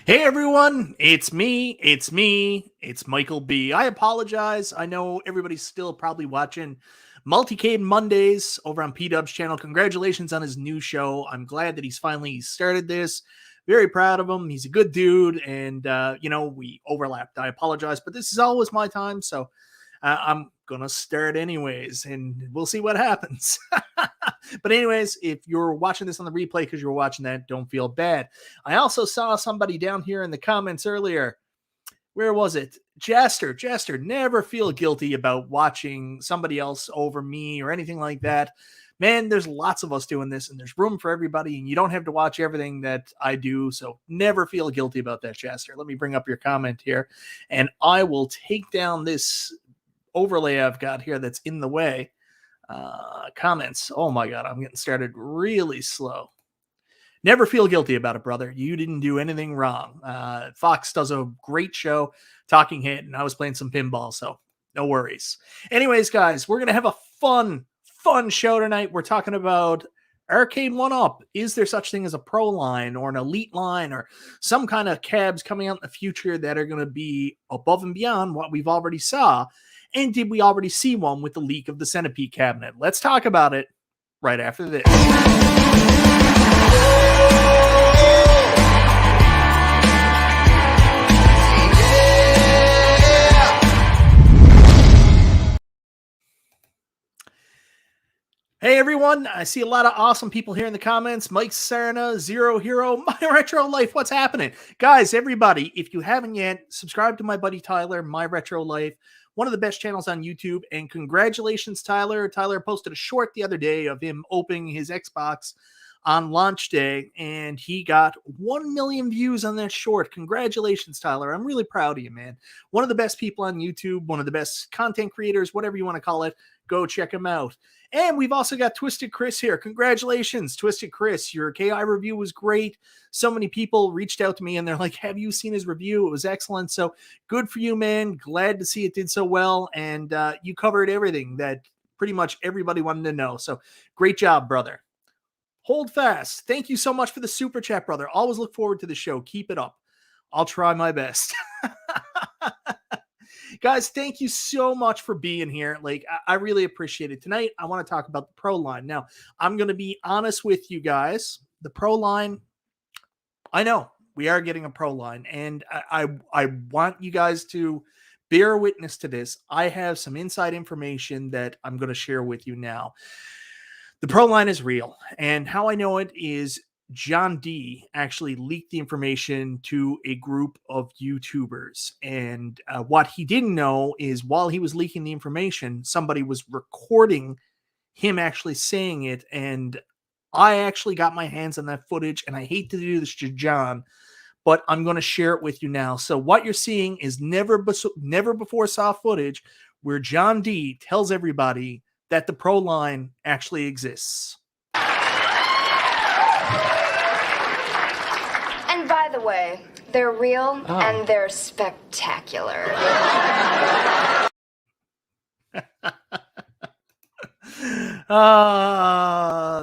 Hey everyone, it's it's Michael B. I apologize. I know everybody's still probably watching Multicade Mondays over on P-Dub's channel. Congratulations on his new show. I'm glad that he's finally started this. Very proud of him. He's a good dude, and we overlapped. I apologize, but this is always my time, so I'm gonna start anyways, and we'll see what happens. But anyways, if you're watching this on the replay because you're watching that, don't feel bad. I also saw somebody down here in the comments earlier. Where was it? Jaster, never feel guilty about watching somebody else over me or anything like that. Man, there's lots of us doing this, and there's room for everybody, and you don't have to watch everything that I do, so never feel guilty about that, Jaster. Let me bring up your comment here, and I will take down this overlay I've got here that's in the way. Comments. Oh my God, I'm getting started really slow. Never feel guilty about it, brother. You didn't do anything wrong. Fox does a great show, Talking Hit, and I was playing some pinball, so no worries. Anyways, guys, we're going to have a fun show tonight. We're talking about Arcade1Up. Is there such thing as a pro line or an elite line or some kind of cabs coming out in the future that are going to be above and beyond what we've already saw? And did we already see one with the leak of the Centipede cabinet? Let's talk about it right after this. Hey everyone, I see a lot of awesome people here in the comments. Mike Sarna, Zero Hero, My Retro Life, what's happening? Guys, everybody, if you haven't yet, subscribe to my buddy Tyler, My Retro Life, one of the best channels on YouTube, and congratulations, Tyler. Tyler posted a short the other day of him opening his Xbox on launch day, and he got 1 million views on that short. Congratulations, Tyler. I'm really proud of you, man. One of the best people on YouTube, one of the best content creators, whatever you want to call it. Go check him out. And we've also got Twisted Chris here. Congratulations, Twisted Chris. Your KI review was great. So many people reached out to me and they're like, have you seen his review? It was excellent. So good for you, man. Glad to see it did so well. And you covered everything that pretty much everybody wanted to know. So great job, brother. Hold fast. Thank you so much for the super chat, brother. Always look forward to the show. Keep it up. I'll try my best. Guys, thank you so much for being here. Like, I really appreciate it. Tonight, I want to talk about the pro line. Now, I'm going to be honest with you guys. The pro line, I know we are getting a pro line, and I want you guys to bear witness to this. I have some inside information that I'm going to share with you now. The pro line is real, and how I know it is John D actually leaked the information to a group of YouTubers. And what he didn't know is while he was leaking the information, somebody was recording him actually saying it. And I actually got my hands on that footage, and I hate to do this to John, but I'm going to share it with you now. So what you're seeing is never before saw footage where John D tells everybody that the pro line actually exists. And by the way, they're real and they're spectacular.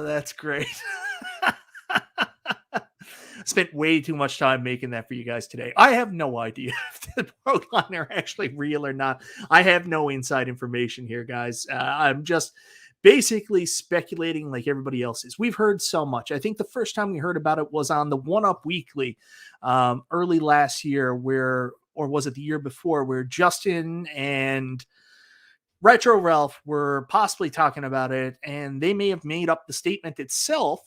That's great. Spent way too much time making that for you guys today. I have no idea if the pro line are actually real or not. I have no inside information here, guys. I'm just basically speculating like everybody else is. We've heard so much. I think the first time we heard about it was on the 1UP Weekly early last year, or was it the year before, where Justin and Retro Ralph were possibly talking about it, and they may have made up the statement itself,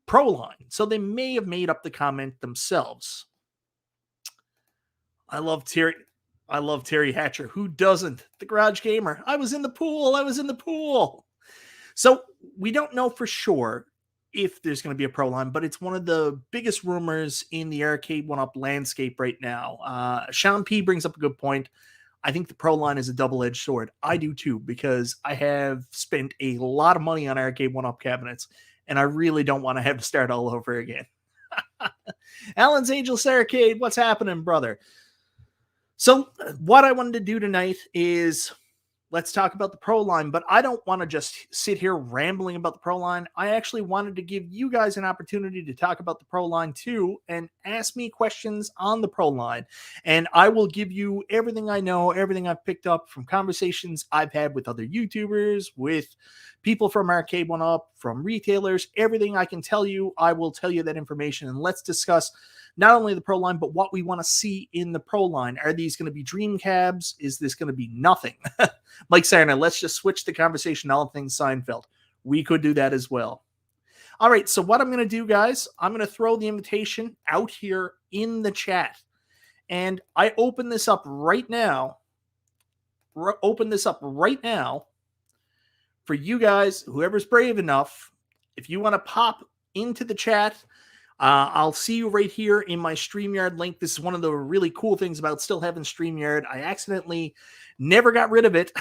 pro line. So they may have made up the comment themselves. I love Terry Hatcher. Who doesn't? The Garage Gamer. I was in the pool. So we don't know for sure if there's going to be a pro line, but it's one of the biggest rumors in the Arcade1Up landscape right now. Sean P brings up a good point. I think the pro line is a double-edged sword. I do too, because I have spent a lot of money on Arcade1Up cabinets, and I really don't want to have to start all over again. Alan's Angels Arcade, what's happening, brother? So what I wanted to do tonight is let's talk about the Pro Line. But I don't want to just sit here rambling about the Pro Line. I actually wanted to give you guys an opportunity to talk about the Pro Line too and ask me questions on the Pro Line. And I will give you everything I know, everything I've picked up from conversations I've had with other YouTubers, with people from Arcade1Up, from retailers, everything I can tell you, I will tell you that information. And let's discuss not only the Pro Line, but what we want to see in the Pro Line. Are these going to be dream cabs? Is this going to be nothing? Mike Sarna, let's just switch the conversation to all things Seinfeld. We could do that as well. All right, so what I'm going to do, guys, I'm going to throw the invitation out here in the chat. And I open this up right now. For you guys, whoever's brave enough, if you want to pop into the chat, I'll see you right here in my StreamYard link. This is one of the really cool things about still having StreamYard. I accidentally never got rid of it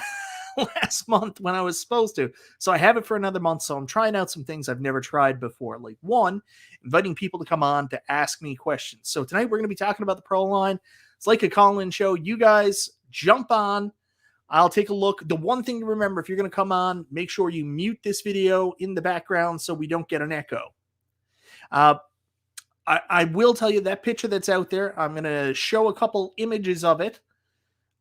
last month when I was supposed to. So I have it for another month. So I'm trying out some things I've never tried before. Like one, inviting people to come on to ask me questions. So tonight we're going to be talking about the Pro Line. It's like a call-in show. You guys jump on. I'll take a look. The one thing to remember, if you're going to come on, make sure you mute this video in the background so we don't get an echo. I will tell you that picture that's out there. I'm going to show a couple images of it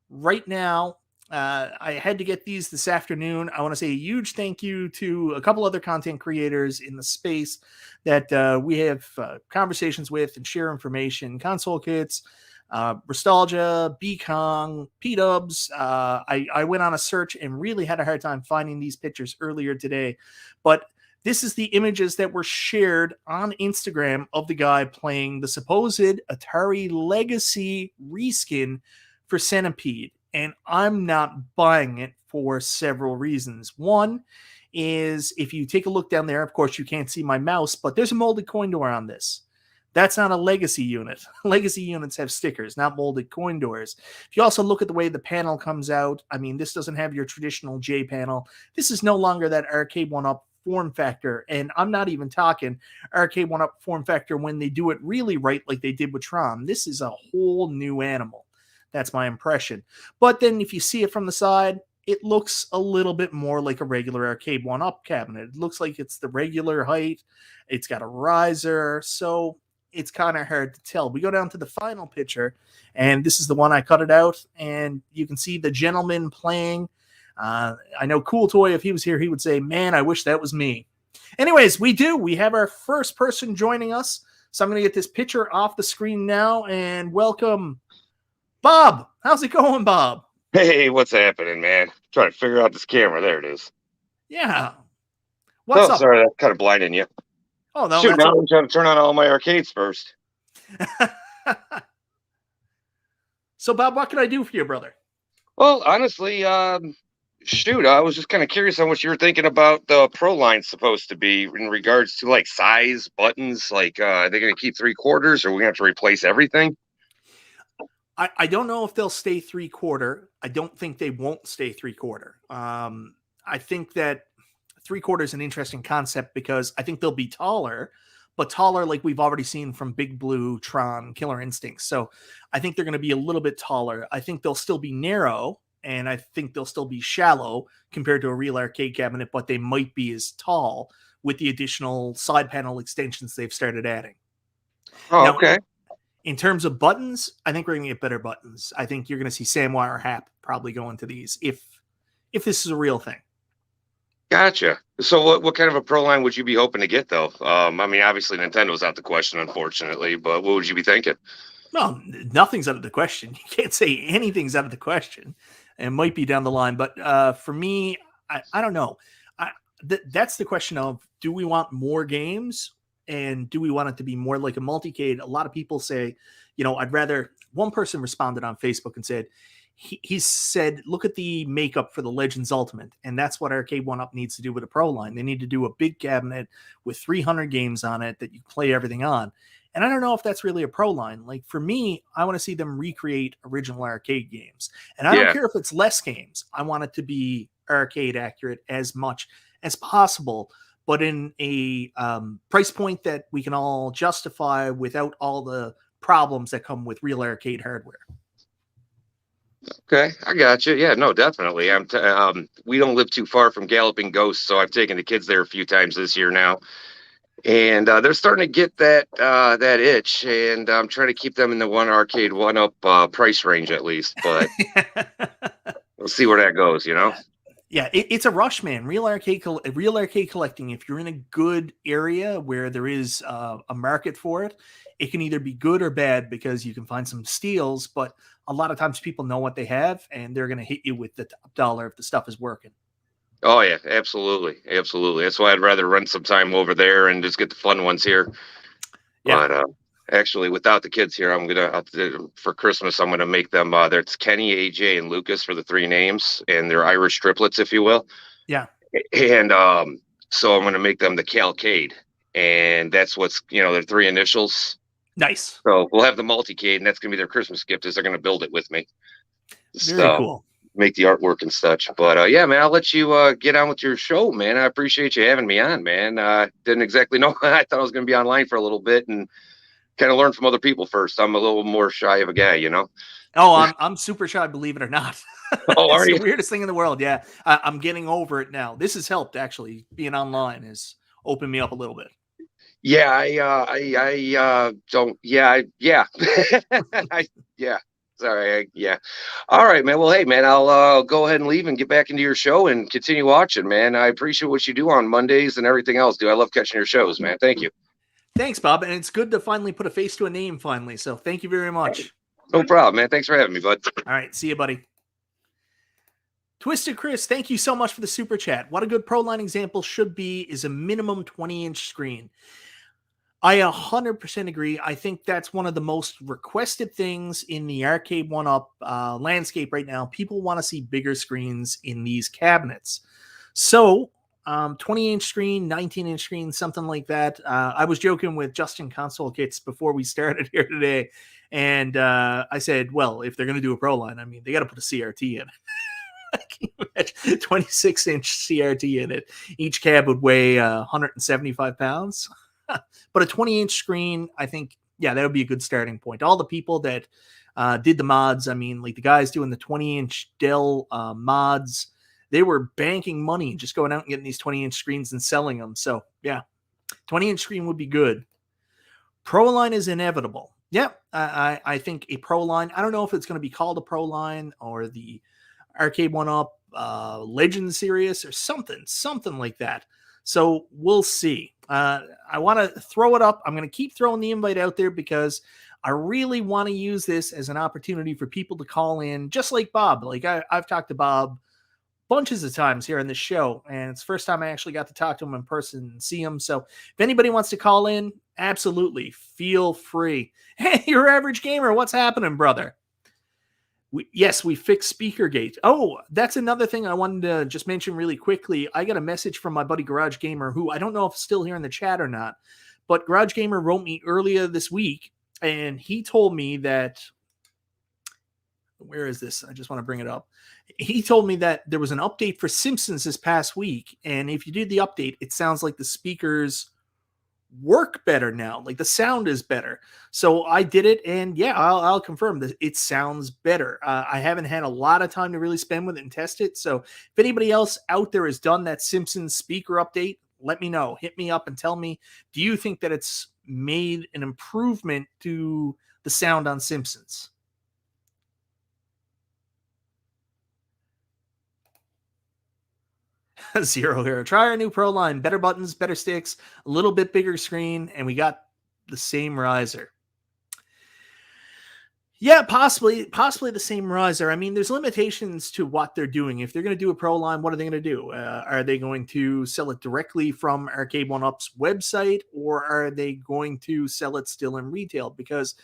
right now. I had to get these this afternoon. I want to say a huge thank you to a couple other content creators in the space that we have conversations with and share information. Console Kits, Nostalgia, B-Kong, P-Dubs. I went on a search and really had a hard time finding these pictures earlier today. But this is the images that were shared on Instagram of the guy playing the supposed Atari Legacy reskin for Centipede. And I'm not buying it for several reasons. One is if you take a look down there, of course, you can't see my mouse, but there's a molded coin door on this. That's not a Legacy unit. Legacy units have stickers, not molded coin doors. If you also look at the way the panel comes out, I mean, this doesn't have your traditional J panel. This is no longer that Arcade1Up form factor, and I'm not even talking Arcade1Up form factor when they do it really right like they did with Tron. This is a whole new animal. That's my impression. But then if you see it from the side, it looks a little bit more like a regular Arcade1Up cabinet. It looks like it's the regular height. It's got a riser, so it's kind of hard to tell. We go down to the final picture, and this is the one I cut it out, and you can see the gentleman playing. I know Cool Toy, if he was here, he would say, man, I wish that was me. Anyways, we have our first person joining us. So I'm going to get this picture off the screen now and welcome Bob. How's it going, Bob? Hey, what's happening, man? Trying to figure out this camera. There it is. Yeah. What's up? Sorry, that's kind of blinding you. Oh, no. Shoot, now I'm trying to turn on all my arcades first. So, Bob, what can I do for you, brother? Well, honestly, shoot, I was just kind of curious on what you were thinking about the Pro Line supposed to be in regards to like size, buttons. Like, are they going to keep 3/4 or are we going to have to replace everything? I don't know if they'll stay 3/4. I don't think they won't stay 3/4. I think that 3/4 is an interesting concept because I think they'll be taller, but taller like we've already seen from Big Blue, Tron, Killer Instinct. So I think they're going to be a little bit taller. I think they'll still be narrow, and I think they'll still be shallow compared to a real arcade cabinet, but they might be as tall with the additional side panel extensions they've started adding. Oh, now, okay. In terms of buttons, I think we're going to get better buttons. I think you're going to see Samwire or Hap probably go into these if this is a real thing. Gotcha. So what kind of a Pro Line would you be hoping to get, though? I mean, obviously Nintendo's out the question, unfortunately, but what would you be thinking? Well, nothing's out of the question. You can't say anything's out of the question. It might be down the line, but for me, I don't know. That's the question of, do we want more games? And do we want it to be more like a multicade? A lot of people say, I'd rather. One person responded on Facebook and said, he said, look at the makeup for the Legends Ultimate. And that's what Arcade1Up needs to do with a Pro Line. They need to do a big cabinet with 300 games on it that you play everything on. And I don't know if that's really a Pro Line. Like for me, I want to see them recreate original arcade games. And I don't care if it's less games. I want it to be arcade accurate as much as possible, but in a price point that we can all justify without all the problems that come with real arcade hardware. Okay, I got you. Yeah, no, definitely. We don't live too far from Galloping Ghost, so I've taken the kids there a few times this year now, and they're starting to get that itch, and I'm trying to keep them in the one Arcade1Up price range at least, but we'll see where that goes. Yeah, it's a rush, man. Real arcade collecting. If you're in a good area where there is a market for it, it can either be good or bad because you can find some steals. But a lot of times, people know what they have, and they're going to hit you with the top dollar if the stuff is working. Oh yeah, absolutely, absolutely. That's why I'd rather run some time over there and just get the fun ones here. Yeah. But actually, without the kids here, for Christmas I'm gonna make them. There's Kenny, AJ, and Lucas for the three names, and they're Irish triplets, if you will. Yeah. And so I'm gonna make them the Calcade, and that's what's their three initials. Nice. So we'll have the multicade, and that's gonna be their Christmas gift. Is they're gonna build it with me. Very cool. Make the artwork and such. But yeah, man, I'll let you get on with your show, man. I appreciate you having me on, man. Didn't exactly know. I thought I was going to be online for a little bit and kind of learn from other people first. I'm a little more shy of a guy. Oh, I'm super shy, believe it or not. Oh, are It's you? the weirdest thing in the world. Yeah, I'm getting over it now. This has helped, actually. Being online has opened me up a little bit. Yeah, I don't. Yeah, yeah, yeah. Sorry. Yeah. All right, man. Well, hey, man, I'll go ahead and leave and get back into your show and continue watching, man. I appreciate what you do on Mondays and everything else, dude. I love catching your shows, man. Thank you. Thanks, Bob. And it's good to finally put a face to a name finally. So thank you very much. No problem, man. Thanks for having me, bud. All right. See you, buddy. Twisted Chris, thank you so much for the super chat. What a good Pro Line example should be is a minimum 20-inch screen. I 100% agree. I think that's one of the most requested things in the Arcade1Up landscape right now. People want to see bigger screens in these cabinets. So 20-inch screen, 19-inch screen, something like that. I was joking with Justin Console Kits before we started here today. And I said, well, if they're going to do a Pro Line, I mean, they got to put a CRT in it. 26-inch CRT in it. Each cab would weigh 175 pounds. But a 20-inch screen, I think, yeah, that would be a good starting point. All the people that did the mods, I mean, like the guys doing the 20-inch Dell mods, they were banking money just going out and getting these 20-inch screens and selling them. So, yeah, 20-inch screen would be good. Pro Line is inevitable. Yeah, I think a Pro Line, I don't know if it's going to be called a Pro Line or the Arcade1Up Legend Series or something like that. So we'll see. I want to throw it up. I'm going to keep throwing the invite out there because I really want to use this as an opportunity for people to call in, just like Bob. Like I've talked to Bob bunches of times here on this show, and it's the first time I actually got to talk to him in person and see him. So if anybody wants to call in, absolutely feel free. Hey, your average gamer, what's happening, brother? We fixed SpeakerGate. Oh, that's another thing I wanted to just mention really quickly. I got a message from my buddy Garage Gamer, who I don't know if it's still here in the chat or not, but Garage Gamer wrote me earlier this week, and he told me that, where is this? I just want to bring it up. He told me that there was an update for Simpsons this past week, and if you did the update, it sounds like the speakers work better now, like the sound is better. So I did it, and yeah, I'll confirm that it sounds better. I haven't had a lot of time to really spend with it and test it, so if anybody else out there has done that Simpsons speaker update, let me know. Hit me up and tell me, do you think that it's made an improvement to the sound on Simpsons? Zero here. Try our new Pro Line. Better buttons, better sticks, a little bit bigger screen, and we got the same riser. Yeah, possibly the same riser. I mean, there's limitations to what they're doing. If they're going to do a Pro Line, what are they going to do? Are they going to sell it directly from Arcade1Up's website, or are they going to sell it still in retail? Because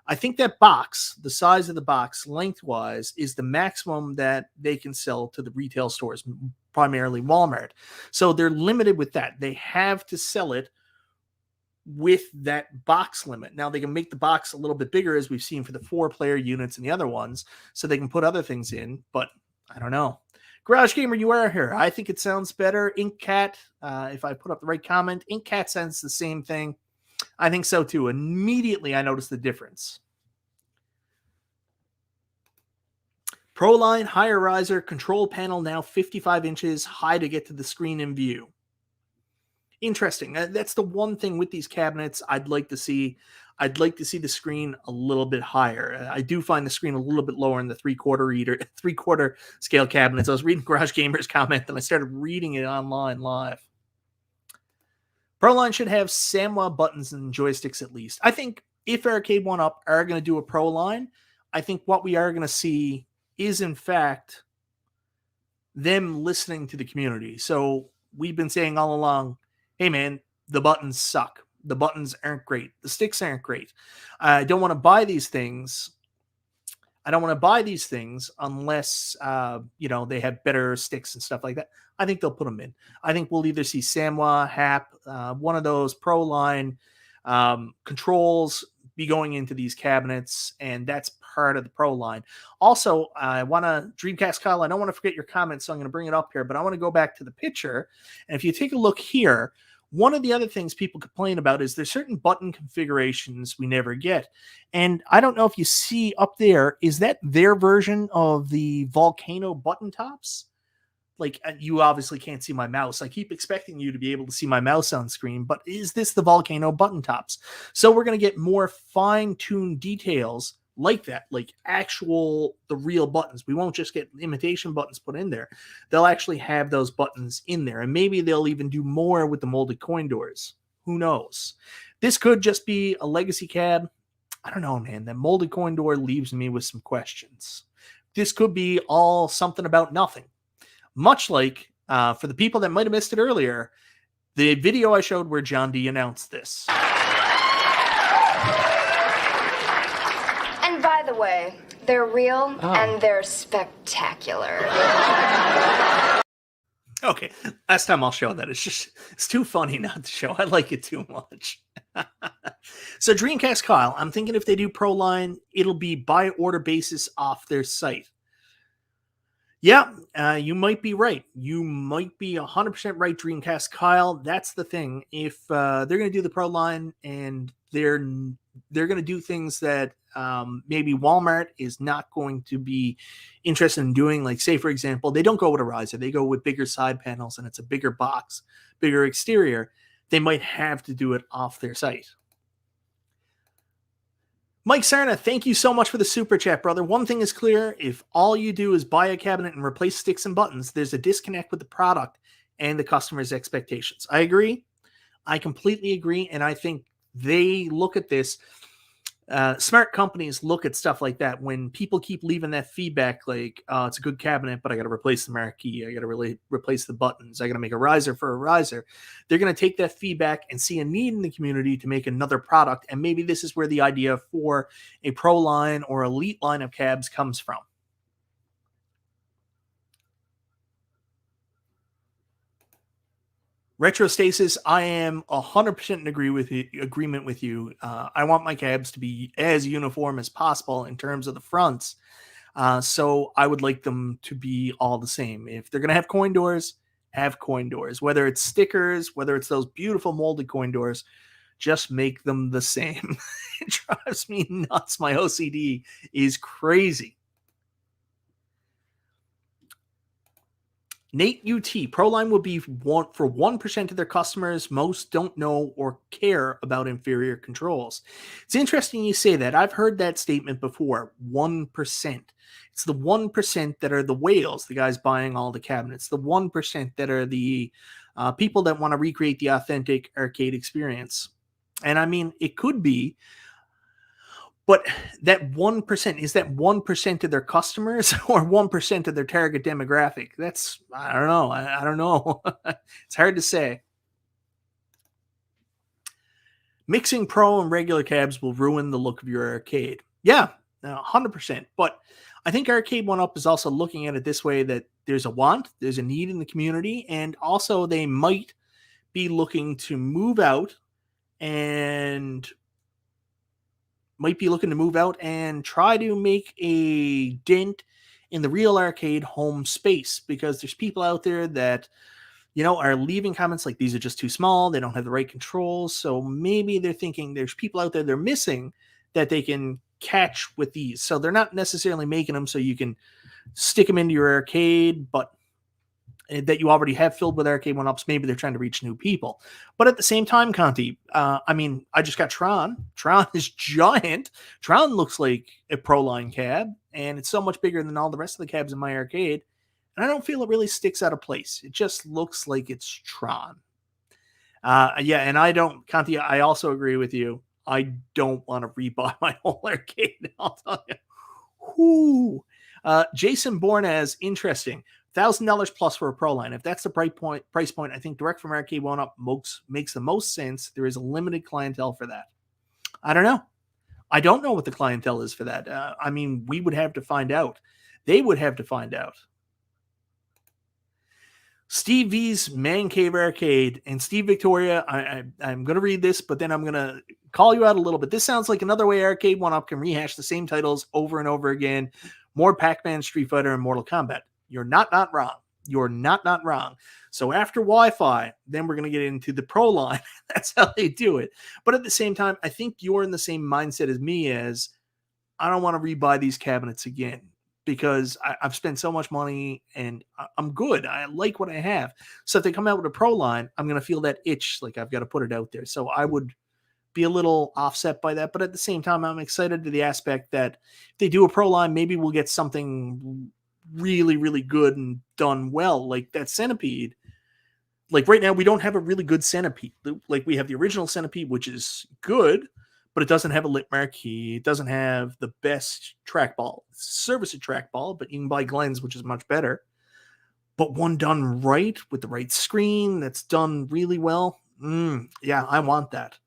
I think that box, the size of the box lengthwise, is the maximum that they can sell to the retail stores, primarily Walmart. So they're limited with that. They have to sell it with that box limit. Now they can make the box a little bit bigger, as we've seen for the 4-player units and the other ones, so they can put other things in, but I don't know. Garage Gamer, you are here. I think it sounds better. Inkcat, if I put up the right comment, Inkcat says the same thing. I think so too. Immediately I noticed the difference. Pro Line higher riser, control panel now 55 inches high to get to the screen in view. Interesting. That's the one thing with these cabinets I'd like to see. I'd like to see the screen a little bit higher. I do find the screen a little bit lower in the three-quarter scale cabinets. I was reading Garage Gamer's comment, and I started reading it online live. ProLine should have SAMWA buttons and joysticks at least. I think if Arcade1Up are going to do a ProLine, I think what we are going to see is, in fact, them listening to the community. So we've been saying all along, hey, man, the buttons suck. The buttons aren't great. The sticks aren't great. I don't want to buy these things. Unless, they have better sticks and stuff like that. I think they'll put them in. I think we'll either see SAMWA, HAP, one of those ProLine controls be going into these cabinets, and that's part of the ProLine. Also, I want to, Dreamcast Kyle, I don't want to forget your comments, so I'm going to bring it up here, but I want to go back to the picture. And if you take a look here, one of the other things people complain about is there's certain button configurations we never get. And I don't know if you see up there, is that their version of the Volcano button tops? Like, you obviously can't see my mouse. I keep expecting you to be able to see my mouse on screen, but is this the Volcano button tops? So we're going to get more fine-tuned details like that, like the real buttons. We won't just get imitation buttons put in there. They'll actually have those buttons in there, and maybe they'll even do more with the molded coin doors. Who knows? This could just be a legacy cab. I don't know, man. That molded coin door leaves me with some questions. This could be all something about nothing. Much like, for the people that might have missed it earlier, the video I showed where John D announced this. And by the way, they're real and they're spectacular. Okay, last time I'll show that. It's too funny not to show. I like it too much. So Dreamcast Kyle, I'm thinking if they do ProLine, it'll be by order basis off their site. Yeah, you might be right. You might be 100% right, Dreamcast Kyle. That's the thing. If they're going to do the ProLine and they're going to do things that maybe Walmart is not going to be interested in doing, like, say, for example, they don't go with a riser. They go with bigger side panels, and it's a bigger box, bigger exterior. They might have to do it off their site. Mike Sarna, thank you so much for the super chat, brother. One thing is clear. If all you do is buy a cabinet and replace sticks and buttons, there's a disconnect with the product and the customer's expectations. I agree. I completely agree. And I think they look at this. Smart companies look at stuff like that. When people keep leaving that feedback, like, it's a good cabinet, but I got to replace the marquee. I got to replace the buttons. I got to make a riser for a riser. They're going to take that feedback and see a need in the community to make another product. And maybe this is where the idea for a Pro line or Elite line of cabs comes from. Retrostasis, I am 100% in agreement with you. I want my cabs to be as uniform as possible in terms of the fronts. So I would like them to be all the same. If they're going to have coin doors, have coin doors. Whether it's stickers, whether it's those beautiful molded coin doors, just make them the same. It drives me nuts. My OCD is crazy. Nate UT, ProLine will be for 1% of their customers. Most don't know or care about inferior controls. It's interesting you say that. I've heard that statement before. 1%. It's the 1% that are the whales, the guys buying all the cabinets. The 1% that are the people that want to recreate the authentic arcade experience. And I mean, it could be. But that 1%, is that 1% of their customers or 1% of their target demographic? That's, I don't know. I don't know. It's hard to say. Mixing pro and regular cabs will ruin the look of your arcade. Yeah, 100%. But I think Arcade1Up is also looking at it this way, that there's a want, there's a need in the community, and also they might be looking to move out and try to make a dent in the real arcade home space, because there's people out there that, are leaving comments like, these are just too small. They don't have the right controls. So maybe they're thinking there's people out there they're missing that they can catch with these. So they're not necessarily making them so you can stick them into your arcade, but that you already have filled with Arcade1Ups. Maybe they're trying to reach new people. But at the same time, Conti, I mean, I just got Tron. Tron is giant. Tron looks like a Pro Line cab, and it's so much bigger than all the rest of the cabs in my arcade. And I don't feel it really sticks out of place. It just looks like it's Tron. Yeah, and I don't, Conti, I also agree with you. I don't want to rebuy my whole arcade. I'll tell you. Whoo. Jason Bourne as interesting. $1,000 plus for a Pro Line. If that's the price point, I think direct from Arcade1Up makes the most sense. There is a limited clientele for that. I don't know. I don't know what the clientele is for that. I mean, we would have to find out. They would have to find out. Steve V's Man Cave Arcade and Steve Victoria. I'm going to read this, but then I'm going to call you out a little bit. This sounds like another way Arcade1Up can rehash the same titles over and over again. More Pac-Man, Street Fighter, and Mortal Kombat. You're not wrong. You're not wrong. So after Wi-Fi, then we're going to get into the Pro Line. That's how they do it. But at the same time, I think you're in the same mindset as me as I don't want to rebuy these cabinets again because I've spent so much money and I'm good. I like what I have. So if they come out with a Pro Line, I'm going to feel that itch like I've got to put it out there. So I would be a little offset by that. But at the same time, I'm excited to the aspect that if they do a Pro Line, maybe we'll get something really, really good and done well, like that Centipede. Like right now, we don't have a really good Centipede. Like we have the original Centipede, which is good, but it doesn't have a lit marquee. It doesn't have the best trackball. Service a trackball, but you can buy Glenn's, which is much better. But one done right with the right screen that's done really well. Yeah, I want that.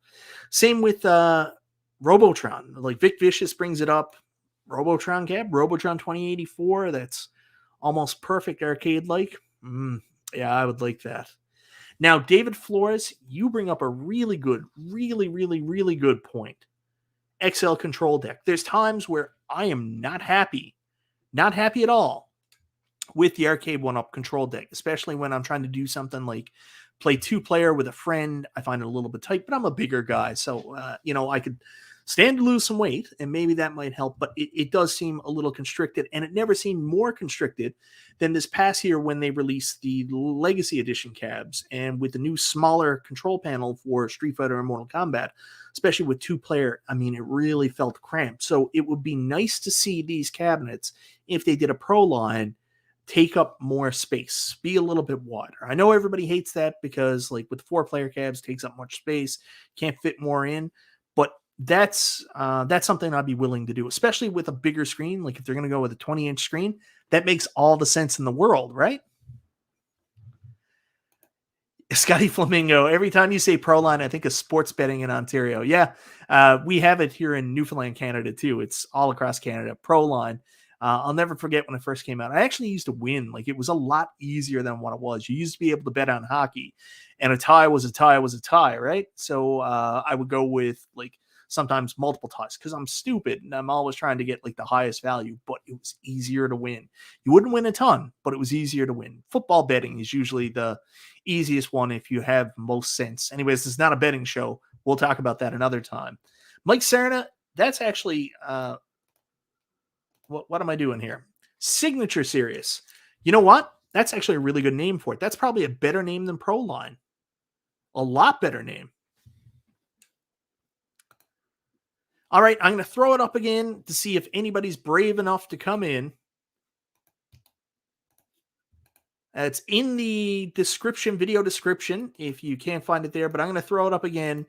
Same with Robotron. Like Vic Vicious brings it up. Robotron cab, Robotron 2084. That's almost perfect arcade-like. Yeah, I would like that. Now, David Flores, you bring up a really good, really good point. XL control deck. There's times where I am not happy at all with the Arcade1Up control deck, especially when I'm trying to do something like play 2-player with a friend. I find it a little bit tight, but I'm a bigger guy. So, I could stand to lose some weight, and maybe that might help, but it does seem a little constricted, and it never seemed more constricted than this past year when they released the Legacy Edition cabs, and with the new smaller control panel for Street Fighter and Mortal Kombat, especially with 2-player, I mean, it really felt cramped. So it would be nice to see these cabinets, if they did a Pro Line, take up more space, be a little bit wider. I know everybody hates that because, like, with 4-player cabs, it takes up much space, can't fit more in, but that's something I'd be willing to do, especially with a bigger screen. Like if they're going to go with a 20-inch screen, that makes all the sense in the world, right? Scotty Flamingo, every time you say Pro Line, I think of sports betting in Ontario. Yeah, we have it here in Newfoundland, Canada too. It's all across Canada. Pro Line. I'll never forget when it first came out. I actually used to win. Like it was a lot easier than what it was. You used to be able to bet on hockey, and a tie was a tie, right? So I would go with like sometimes multiple ties because I'm stupid and I'm always trying to get like the highest value, but it was easier to win. You wouldn't win a ton, but it was easier to win. Football betting is usually the easiest one if you have most sense. Anyways, this is not a betting show. We'll talk about that another time. Mike Serna, that's actually what am I doing here? Signature Series. You know what? That's actually a really good name for it. That's probably a better name than Pro Line. A lot better name. All right, I'm going to throw it up again to see if anybody's brave enough to come in. It's in the description, video description, if you can't find it there, but I'm going to throw it up again.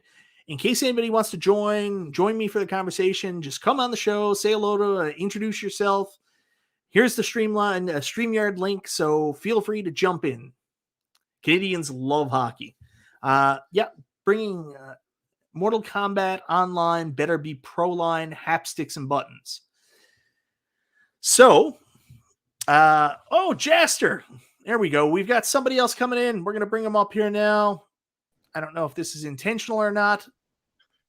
In case anybody wants to join me for the conversation, just come on the show, say hello to, introduce yourself. Here's the StreamYard link, so feel free to jump in. Canadians love hockey. Bringing Mortal Kombat Online, better be Pro Line, hapsticks and buttons. So, Jaster. There we go. We've got somebody else coming in. We're going to bring them up here now. I don't know if this is intentional or not.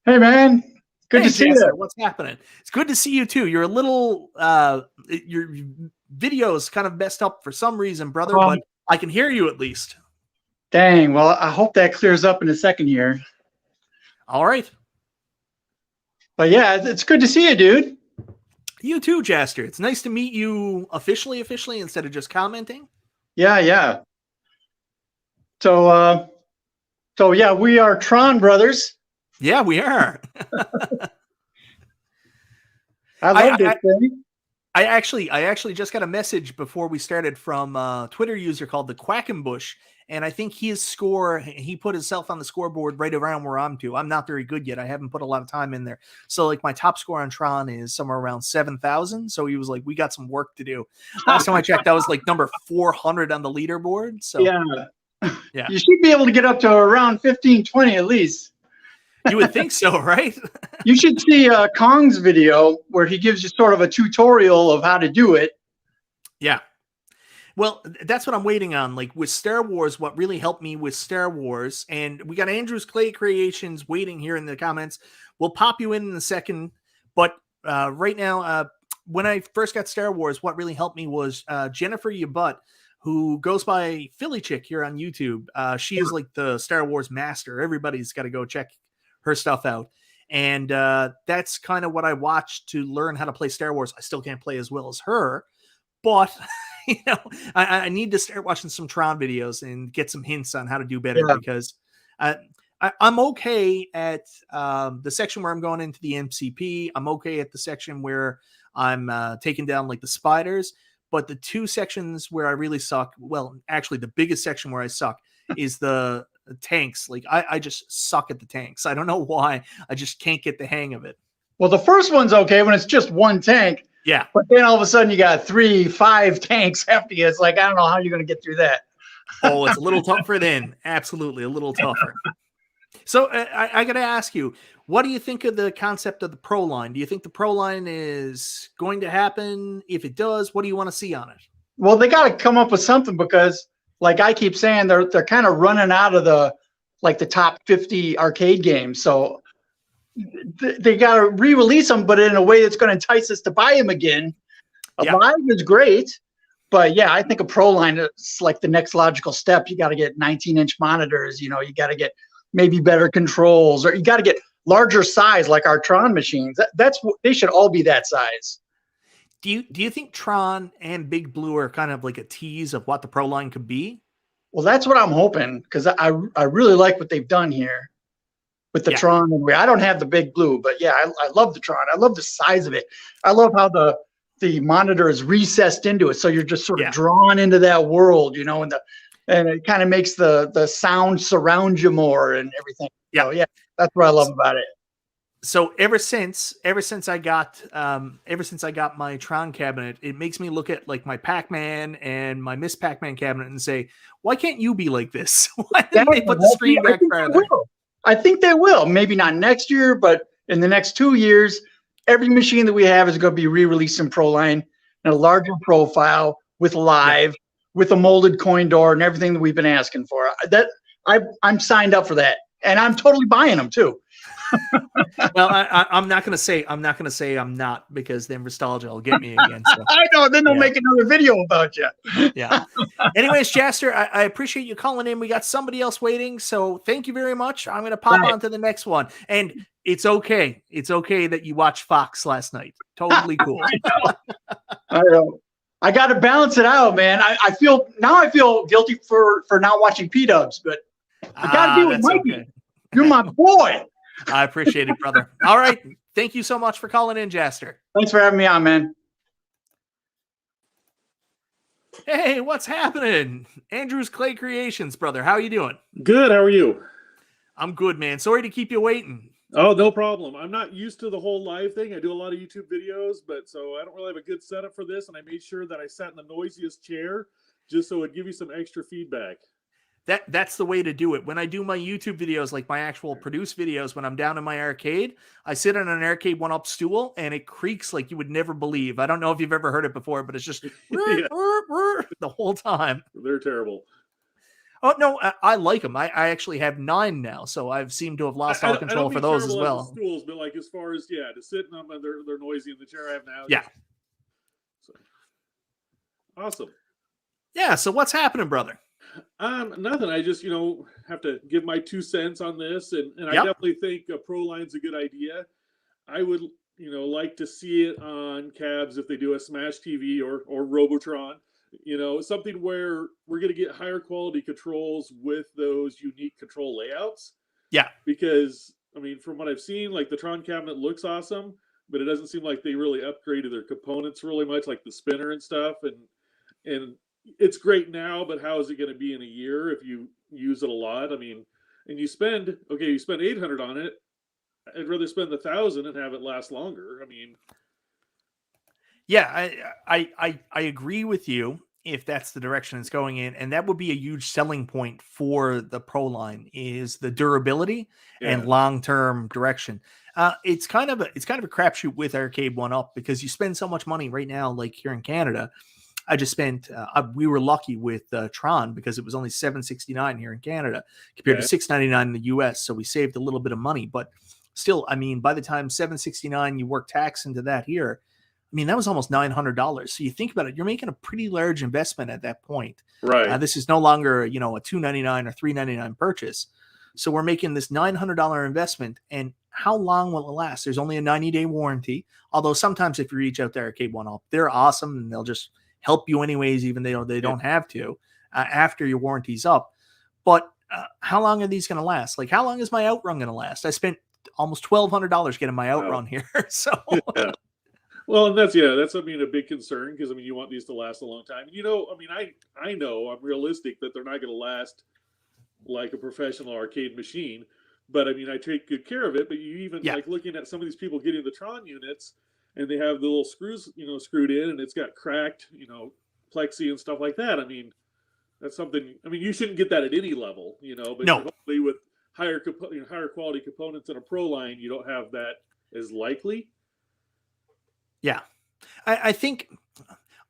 Hey, man. Good to see you. What's happening? It's good to see you, too. You're a little, your video is kind of messed up for some reason, brother, but I can hear you at least. Dang. Well, I hope that clears up in a second here. All right. But yeah, it's good to see you, dude. You too, Jaster. It's nice to meet you officially instead of just commenting. Yeah. So yeah, we are Tron brothers. Yeah, we are. I love this thing. I actually just got a message before we started from a Twitter user called the Quackenbush, and I think he put himself on the scoreboard right around where I'm to. I'm not very good yet. I haven't put a lot of time in there. So like my top score on Tron is somewhere around 7,000. So he was like, we got some work to do. Last time I checked, that was like number 400 on the leaderboard. So yeah. Yeah. You should be able to get up to around 15, 20 at least. You would think so, right? You should see Kong's video where he gives you sort of a tutorial of how to do it. Yeah. Well, that's what I'm waiting on. Like with Star Wars, what really helped me with Star Wars, and we got Andrew's Clay Creations waiting here in the comments. We'll pop you in a second. But right now, when I first got Star Wars, what really helped me was Jennifer Yabutt, who goes by Philly Chick here on YouTube. She is like the Star Wars master. Everybody's got to go check her stuff out. And that's kind of what I watched to learn how to play Star Wars. I still can't play as well as her, but you know, I need to start watching some Tron videos and get some hints on how to do better because I'm okay at the section where I'm going into the MCP. I'm okay at the section where I'm taking down like the spiders, but the two sections where I really suck, well, actually the biggest section where I suck is the tanks. Like I just suck at the tanks. I don't know why. I just can't get the hang of it. Well, the first one's okay when it's just one tank. Yeah. But then all of a sudden you got 3, 5 tanks after you. It's like, I don't know how you're going to get through that. Oh, it's a little tougher then. Absolutely. A little tougher. So I got to ask you, what do you think of the concept of the Pro Line? Do you think the Pro Line is going to happen? If it does, what do you want to see on it? Well, they got to come up with something because like I keep saying, they're kind of running out of the top 50 arcade games. So they got to re-release them, but in a way that's going to entice us to buy them again. Live is great, but yeah, I think a Pro Line is like the next logical step. You got to get 19-inch monitors. You know, you got to get maybe better controls, or you got to get larger size like our Tron machines. That's they should all be that size. Do you think Tron and Big Blue are kind of like a tease of what the Pro Line could be? Well, that's what I'm hoping, because I really like what they've done here with the Tron. I don't have the Big Blue, but yeah, I love the Tron. I love the size of it. I love how the monitor is recessed into it, so you're just sort of drawn into that world, you know, and it kind of makes the sound surround you more and everything. Yeah, so, yeah, that's what I love about it. So ever since I got my Tron cabinet, it makes me look at like my Pac-Man and my Miss Pac-Man cabinet and say, why can't you be like this? Why didn't they put the screen back further? I think they will. Maybe not next year, but in the next 2 years, every machine that we have is going to be re-released in Pro Line in a larger profile with live, with a molded coin door and everything that we've been asking for. I'm signed up for that, and I'm totally buying them too. Well, I'm not going to say I'm not, because then nostalgia will get me again. So. I know. Then they'll make another video about you. Yeah. Anyways, Jaster, I appreciate you calling in. We got somebody else waiting, so thank you very much. I'm going to pop on to the next one, and it's okay. It's okay that you watched Fox last night. Totally cool. I know. I got to balance it out, man. I feel guilty for not watching P-dubs, but I got to do it, Mikey. Okay. You're my boy. I appreciate it, brother. All right. Thank you so much for calling in, Jaster. Thanks for having me on, man. Hey, what's happening? Andrew's Clay Creations, brother. How you doing? Good. How are you? I'm good, man. Sorry to keep you waiting. Oh, no problem. I'm not used to the whole live thing. I do a lot of YouTube videos, but so I don't really have a good setup for this, and I made sure that I sat in the noisiest chair just so it'd give you some extra feedback. That's the way to do it. When I do my YouTube videos, like my actual produced videos, when I'm down in my arcade, I sit on an Arcade1Up stool and it creaks like you would never believe. I don't know if you've ever heard it before, but it's just the whole time. They're terrible. Oh, no, I like them. I actually have 9 now, so I've seemed to have lost all control for those as well. Stools, but like as far as, to sit in them, and they're noisy in the chair I have now. Yeah. So. Awesome. Yeah, so what's happening, brother? Nothing. I just, have to give my 2 cents on this, and I definitely think a Pro Line's a good idea. I would like to see it on cabs if they do a Smash TV or Robotron. Something where we're going to get higher quality controls with those unique control layouts. Yeah. Because, from what I've seen, like the Tron cabinet looks awesome, but it doesn't seem like they really upgraded their components really much, like the spinner and stuff. And it's great now, but how is it going to be in a year if you use it a lot? And you spend $800 on it. I'd rather spend $1,000 and have it last longer. Yeah, I agree with you if that's the direction it's going in, and that would be a huge selling point for the Pro line is the durability and long-term direction. It's kind of a crapshoot with Arcade1Up because you spend so much money right now, like here in Canada. I just spent. We were lucky with Tron because it was only $769 here in Canada compared to $699 in the US, so we saved a little bit of money. But still, by the time $769 you work tax into that here. That was almost $900. So you think about it, you're making a pretty large investment at that point. Right. This is no longer, a $299 or $399 purchase. So we're making this $900 investment. And how long will it last? There's only a 90-day warranty. Although sometimes if you reach out to Arcade1Up, they're awesome and they'll just help you anyways, even though they don't have to after your warranty's up. But how long are these going to last? Like, how long is my outrun going to last? I spent almost $1,200 getting my outrun here. So. Yeah. Well, and that's a big concern because you want these to last a long time. I know I'm realistic that they're not going to last like a professional arcade machine, but I take good care of it. But you even like looking at some of these people getting the Tron units, and they have the little screws, screwed in, and it's got cracked, plexi and stuff like that. That's something. You shouldn't get that at any level, But no. Hopefully, with higher quality components in a Pro line, you don't have that as likely. Yeah, I think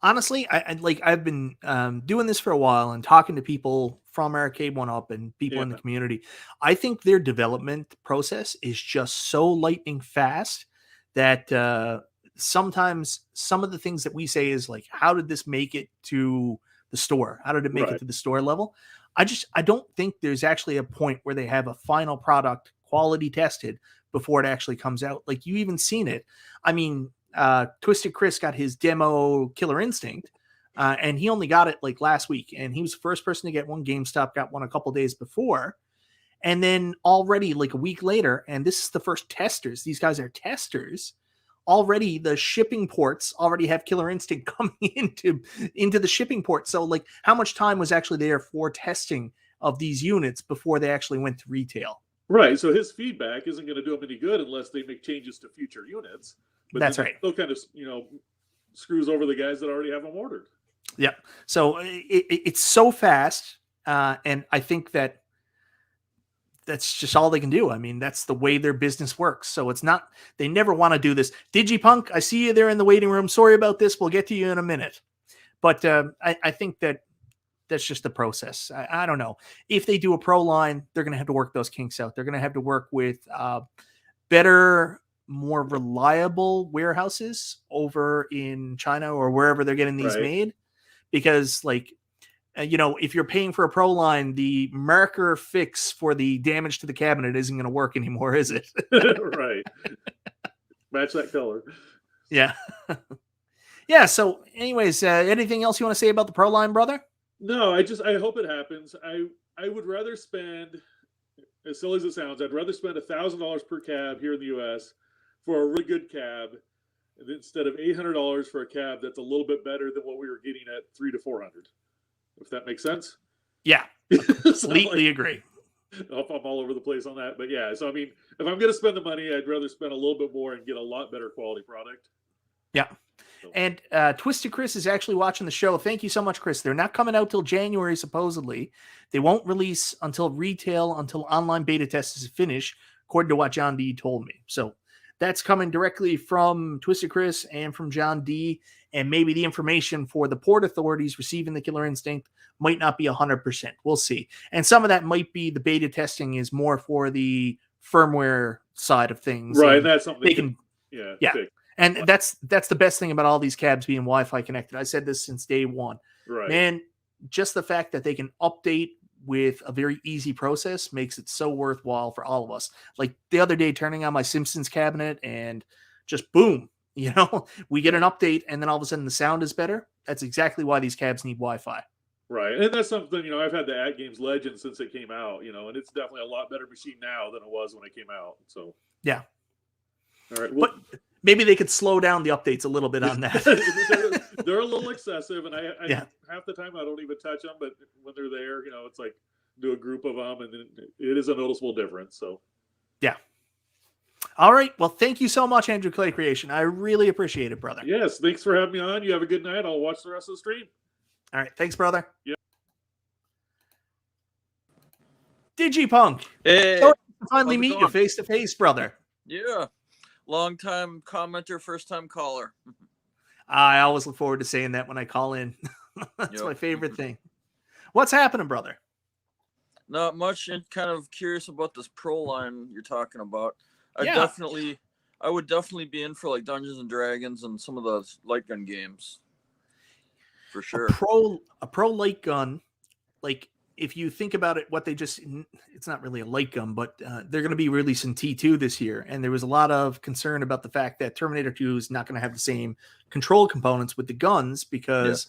honestly, I've been doing this for a while and talking to people from Arcade1Up and people in the community. I think their development process is just so lightning fast that sometimes some of the things that we say is like, how did this make it to the store? How did it make it to the store level? I don't think there's actually a point where they have a final product quality tested before it actually comes out. Like you even seen it. Twisted Chris got his demo Killer Instinct, and he only got it like last week. And he was the first person to get one. GameStop got one a couple days before. And then already like a week later, and this is the first testers. These guys are testers. Already the shipping ports already have Killer Instinct coming into the shipping port. So like how much time was actually there for testing of these units before they actually went to retail? Right. So his feedback isn't going to do him any good unless they make changes to future units. But that's right. Still kind of, screws over the guys that already have them ordered. Yeah. So it's so fast. And I think that's just all they can do. That's the way their business works. So it's not, they never want to do this. Digipunk, I see you there in the waiting room. Sorry about this. We'll get to you in a minute. But I think that's just the process. I don't know. If they do a Pro line, they're going to have to work those kinks out. They're going to have to work with better, more reliable warehouses over in China or wherever they're getting these made. Because if you're paying for a Pro line, the marker fix for the damage to the cabinet isn't going to work anymore, is it? Right. Match that color. Yeah. Yeah. So anyways, anything else you want to say about the Pro line, brother? No, I hope it happens. I would rather spend, as silly as it sounds, I'd rather spend $1,000 per cab here in the US for a really good cab instead of $800 for a cab that's a little bit better than what we were getting at $300 to $400. If that makes sense. Yeah, completely agree. I'm all over the place on that, but yeah. So if I'm going to spend the money, I'd rather spend a little bit more and get a lot better quality product. Yeah. And Twisted Chris is actually watching the show. Thank you so much, Chris. They're not coming out till January, supposedly. They won't release until retail, until online beta test is finished, according to what John D told me. So that's coming directly from Twisted Chris and from John D. And maybe the information for the port authorities receiving the Killer Instinct might not be 100%. We'll see. And some of that might be the beta testing is more for the firmware side of things. Right. And that's something they can. Yeah. Fix. And that's the best thing about all these cabs being Wi-Fi connected. I said this since day one. Right. Man, just the fact that they can update with a very easy process makes it so worthwhile for all of us. Like the other day, turning on my Simpsons cabinet and just boom, we get an update and then all of a sudden the sound is better. That's exactly why these cabs need Wi-Fi. Right. And that's something, I've had the At Games Legend since it came out, and it's definitely a lot better machine now than it was when it came out. So, yeah. All right. Well, but maybe they could slow down the updates a little bit on that. they're a little excessive, and I half the time I don't even touch them, but when they're there, it's like do a group of them, and then it is a noticeable difference. So, yeah. All right. Well, thank you so much, Andrew Clay Creation. I really appreciate it, brother. Yes. Thanks for having me on. You have a good night. I'll watch the rest of the stream. All right. Thanks, brother. Yeah. Digipunk. Hey. So to finally meet you face to face, brother. Yeah. Long time commenter, first time caller. I always look forward to saying that when I call in. That's my favorite thing. What's happening, brother? Not much. And kind of curious about this pro line you're talking about. I would definitely be in for like Dungeons and Dragons and some of those light gun games. For sure. A pro light gun, like if you think about it, it's not really a light gun, but they're going to be releasing T2 this year. And there was a lot of concern about the fact that Terminator 2 is not going to have the same control components with the guns because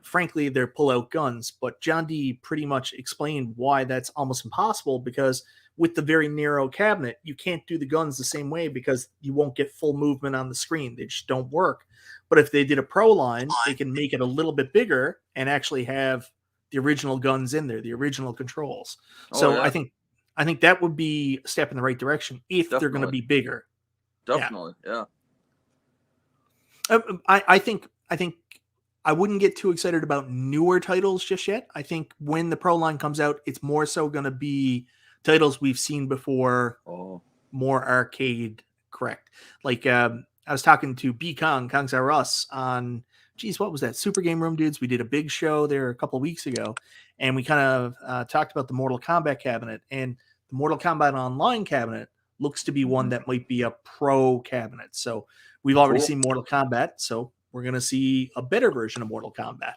frankly, they're pull-out guns. But John D pretty much explained why that's almost impossible, because with the very narrow cabinet, you can't do the guns the same way because you won't get full movement on the screen. They just don't work. But if they did a pro line, they can make it a little bit bigger and actually have the original guns in there, the original controls. I think that would be a step in the right direction if they're going to be bigger. Definitely, yeah. I think I wouldn't get too excited about newer titles just yet. I think when the Pro line comes out, it's more so going to be titles we've seen before, more arcade correct. Like I was talking to B Kong, Kong's R Us on, what was that? Super Game Room Dudes. We did a big show there a couple of weeks ago, and we kind of talked about the Mortal Kombat cabinet, and the Mortal Kombat Online cabinet looks to be one that might be a pro cabinet. So we've already seen Mortal Kombat, so we're going to see a better version of Mortal Kombat.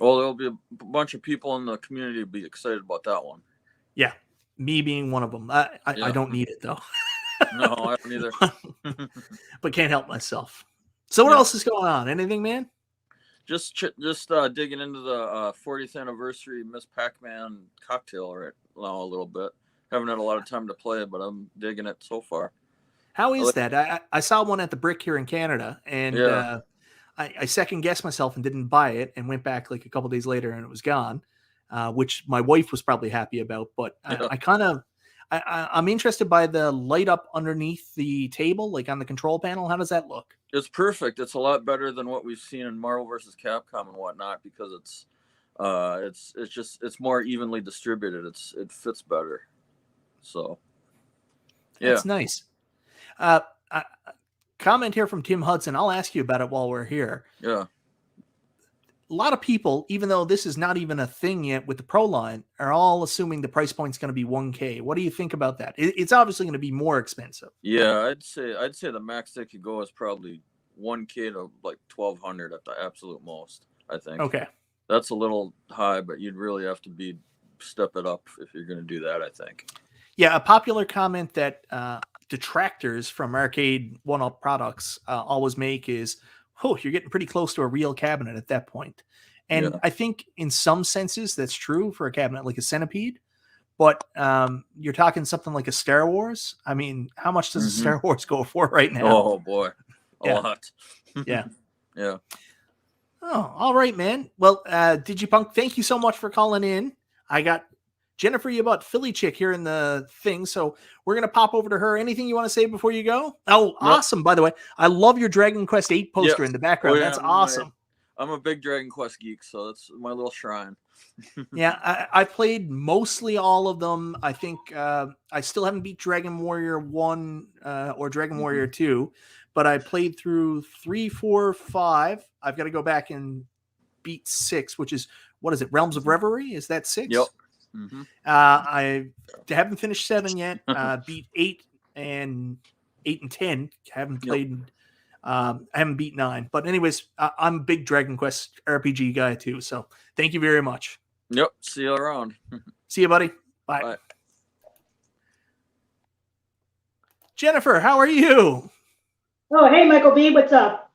Well, there'll be a bunch of people in the community be excited about that one. Yeah, me being one of them. I don't need it, though. No, I don't either. But can't help myself. So what else is going on? Anything, man? Just digging into the 40th anniversary Miss Pac-Man cocktail right now a little bit. Haven't had a lot of time to play it, but I'm digging it so far. How is that? I saw one at the Brick here in Canada, and I second guessed myself and didn't buy it, and went back like a couple days later and it was gone, which my wife was probably happy about. But I'm interested by the light up underneath the table, like on the control panel. How does that look? It's perfect. It's a lot better than what we've seen in Marvel vs. Capcom and whatnot, because it's more evenly distributed. It fits better. So that's nice. Comment here from Tim Hudson. I'll ask you about it while we're here. Yeah. A lot of people, even though this is not even a thing yet with the Pro line, are all assuming the price point's going to be $1,000. What do you think about that? It's obviously going to be more expensive. Yeah, I'd say the max they could go is probably $1,000 to like $1,200 at the absolute most, I think. Okay. That's a little high, but you'd really have to step it up if you're going to do that, I think. Yeah, a popular comment that detractors from Arcade1Up products always make is, you're getting pretty close to a real cabinet at that point. And I think in some senses that's true for a cabinet like a Centipede, but you're talking something like a Star Wars. I mean, how much does a Star Wars go for right now? Oh boy, a lot. Yeah. Oh, all right, man. Well, Digipunk, thank you so much for calling in. I got Jennifer, you about Philly Chick here in the thing, so we're going to pop over to her. Anything you want to say before you go? Oh, awesome. By the way, I love your Dragon Quest 8 poster in the background. Oh, yeah, that's awesome. I'm a big Dragon Quest geek, so that's my little shrine. Yeah, I played mostly all of them. I think I still haven't beat Dragon Warrior 1 or Dragon Warrior 2, but I played through 3, 4, 5. I've got to go back and beat 6, which is, what is it, Realms of Reverie? Is that 6? Yep. I haven't finished 7 yet. Beat 8 and 10. Haven't played. I haven't beat 9. But anyways, I'm a big Dragon Quest RPG guy too. So thank you very much. Yep. See you around. See you, buddy. Bye. Jennifer, how are you? Oh, hey, Michael B, what's up?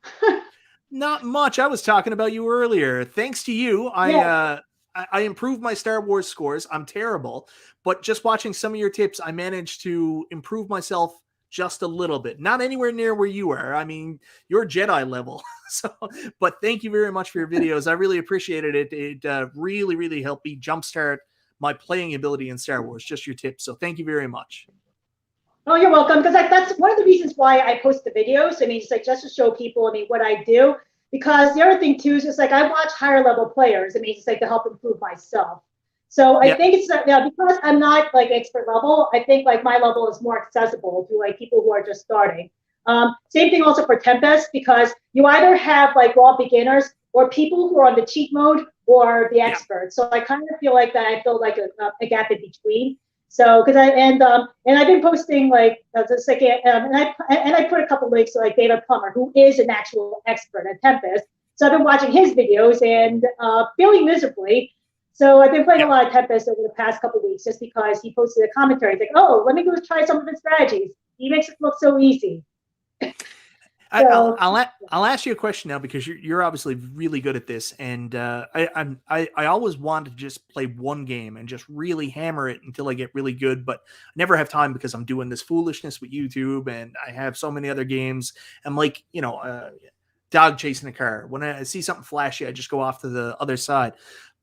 Not much. I was talking about you earlier. Thanks to you, Yeah. I improved my Star Wars scores. I'm terrible, but just watching some of your tips, I managed to improve myself just a little bit. Not anywhere near where you are. I mean, you're Jedi level. So, but thank you very much for your videos. I really appreciated it. It really, really helped me jumpstart my playing ability in Star Wars. Just your tips. So, thank you very much. Oh, you're welcome. Because that's one of the reasons why I post the videos. I mean, it's like just to show people, I mean, what I do. Because the other thing too is just like I watch higher level players. I mean, it's like to help improve myself. So I think it's because I'm not like expert level. I think like my level is more accessible to like people who are just starting. Same thing also for Tempest, because you either have like raw beginners or people who are on the cheat mode or the experts. So I kind of feel like that I feel like a gap in between. So because and I've been posting like the second and I put a couple links to like David Plummer, who is an actual expert at Tempest. So I've been watching his videos and feeling miserably. So I've been playing a lot of Tempest over the past couple of weeks just because he posted a commentary. It's like, oh, let me go try some of his strategies. He makes it look so easy. I'll ask you a question now, because you're obviously really good at this, and I always want to just play one game and just really hammer it until I get really good, but I never have time because I'm doing this foolishness with YouTube, and I have so many other games. I'm like, dog chasing a car. When I see something flashy, I just go off to the other side.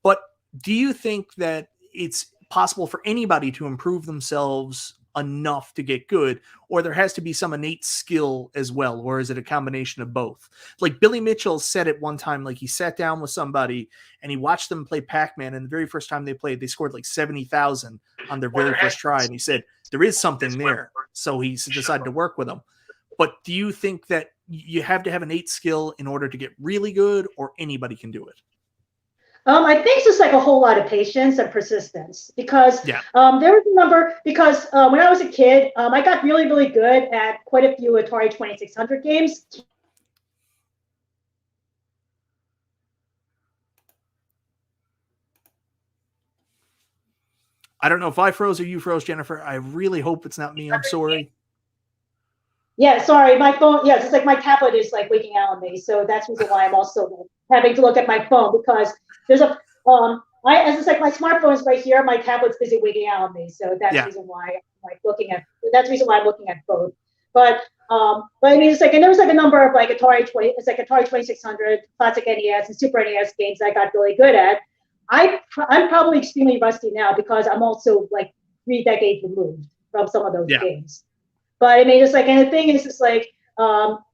But do you think that it's possible for anybody to improve themselves enough to get good, or there has to be some innate skill as well, or is it a combination of both? Like Billy Mitchell said at one time, like he sat down with somebody and he watched them play Pac-Man, and the very first time they played, they scored like 70,000 on their very first try, and he said there is something there, so he decided to work with them. But do you think that you have to have innate skill in order to get really good, or anybody can do it? I think it's just like a whole lot of patience and persistence, because there was a number, because when I was a kid, I got really, really good at quite a few Atari 2600 games. I don't know if I froze or you froze, Jennifer. I really hope it's not me. I'm sorry. Yeah, sorry, my phone. Yes, it's like my tablet is like waking out on me, so that's the reason why I'm also having to look at my phone, because there's a as it's like my smartphone is right here, my tablet's busy waking out on me, so that's the reason why I'm like looking at. That's the reason why I'm looking at both. But I mean, it's like, and there was like a number of like Atari 2600, classic NES, and Super NES games I got really good at. I'm probably extremely rusty now because I'm also like 3 decades removed from some of those games. But I mean, it's like, and the thing is, it's like,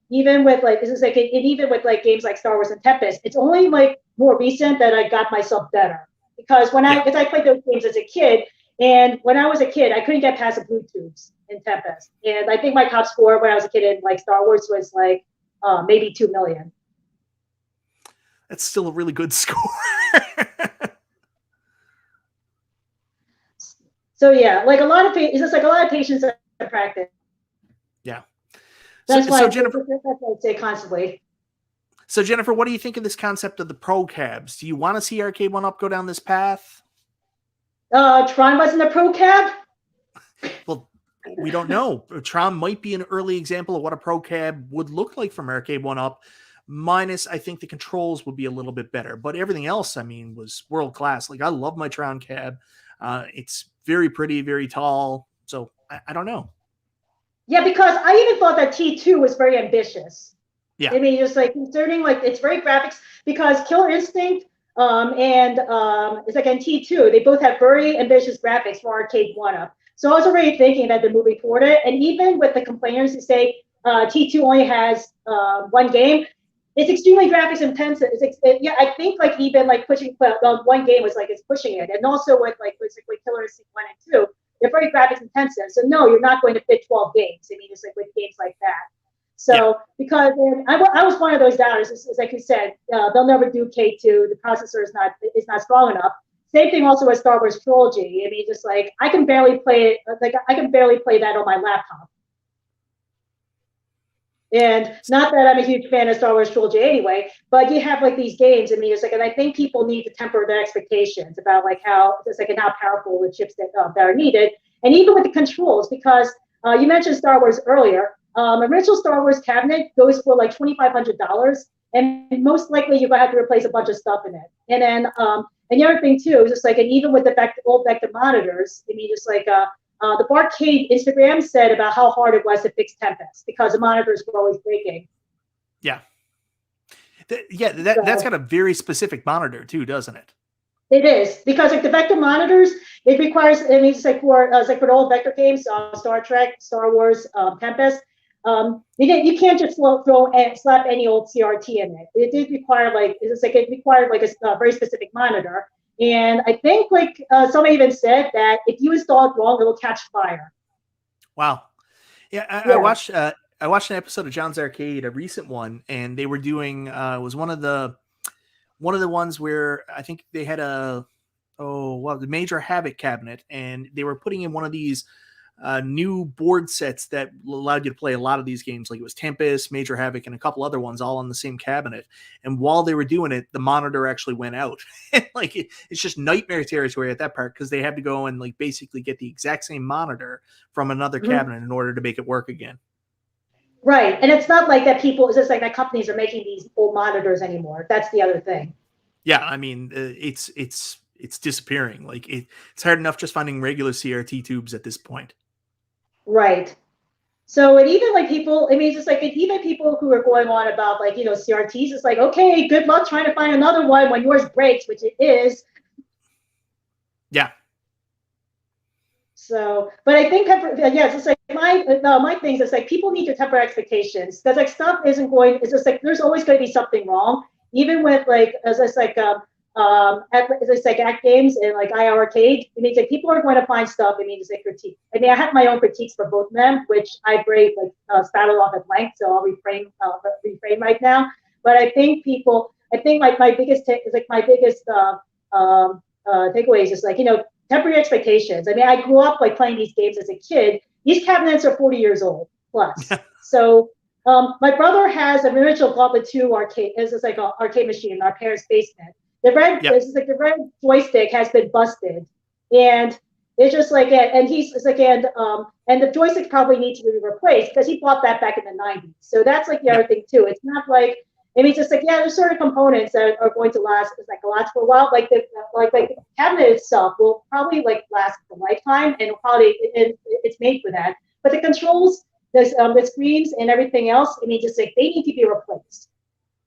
even with like, this is like, even with like games like Star Wars and Tempest, it's only like more recent that I got myself better. Because because I played those games as a kid, and when I was a kid, I couldn't get past the blue tubes in Tempest. And I think my top score when I was a kid in like Star Wars was like maybe 2 million. That's still a really good score. So yeah, like it's just like a lot of patience and practice. Yeah. That's why Jennifer, that's what I say constantly. So Jennifer, what do you think of this concept of the pro cabs? Do you want to see Arcade1Up go down this path? Tron wasn't a pro cab? Well, we don't know. Tron might be an early example of what a pro cab would look like from Arcade1Up. Minus, I think the controls would be a little bit better. But everything else, I mean, was world class. Like, I love my Tron cab. It's very pretty, very tall. So I don't know. Yeah, because I even thought that T2 was very ambitious. Yeah. I mean, just like concerning, like it's very graphics, because Killer Instinct and it's like in T2, they both have very ambitious graphics for Arcade1Up. So I was already thinking that they're moving toward it. And even with the complainers who say T2 only has one game, it's extremely graphics intensive. I think like even like pushing one game was like it's pushing it, and also with like basically Killer Instinct 1 and 2, they're very graphics intensive. So no, you're not going to fit 12 games. I mean, it's like with games like that. So because I was one of those doubters, as like you said, they'll never do K2. The processor is not strong enough. Same thing also with Star Wars Trilogy. I mean, just like I can barely play it. Like I can barely play that on my laptop. And not that I'm a huge fan of Star Wars Trilogy anyway, but you have like these games. I mean, it's like, and I think people need to temper their expectations about like how it's like and how powerful the chips that are needed, and even with the controls, because you mentioned Star Wars earlier. original Star Wars cabinet goes for like $2,500, and most likely you're gonna have to replace a bunch of stuff in it. And then and the other thing too is just like, and even with the old Vector monitors, I mean, just like the Barcade Instagram said about how hard it was to fix Tempest because the monitors were always breaking. Yeah. That's got a very specific monitor too, doesn't it? It is, because like the Vector monitors, it requires, I mean, it's like for the old Vector games, Star Trek, Star Wars, Tempest. You can't just throw and slap any old CRT in it. It did require it required like a very specific monitor. And I think like somebody even said that if you install it wrong, it'll catch fire. Wow. Yeah, I watched an episode of John's Arcade, a recent one, and they were doing it was one of the ones where I think they had the Major Havoc cabinet, and they were putting in one of these new board sets that allowed you to play a lot of these games. Like it was Tempest, Major Havoc, and a couple other ones all on the same cabinet. And while they were doing it, the monitor actually went out. Like it's just nightmare territory at that part, because they had to go and like basically get the exact same monitor from another cabinet in order to make it work again. Right. And it's not like that it's just like that companies are making these old monitors anymore. That's the other thing. Yeah, I mean, it's disappearing. Like it's hard enough just finding regular CRT tubes at this point. Right. So, and even like people, I mean, it's just like even people who are going on about like, CRTs, it's like, okay, good luck trying to find another one when yours breaks, which it is. Yeah. So, but I think, it's just like my things, it's like people need to temper expectations, because like stuff isn't going, it's just like, there's always going to be something wrong, even with like, as it's like, act games and like IR Arcade. It means like people are going to find stuff. It means like critique. I mean, I have my own critiques for both of them, which I spattle off at length, so I'll refrain right now. But I think like my biggest takeaway is just like, temper your expectations. I mean, I grew up like playing these games as a kid. These cabinets are 40 years old plus. So my brother has an original Gauntlet 2 arcade. It's just like an arcade machine in our parents' basement. The red joystick has been busted, and it's just like, and the joystick probably needs to be replaced because he bought that back in the 90s. So that's like the other thing too. It's not like, I mean, just like, there's certain components that are going to last for a while. Like the cabinet itself will probably like last for a lifetime, and it's made for that. But the controls, the screens, and everything else, I mean, just like they need to be replaced.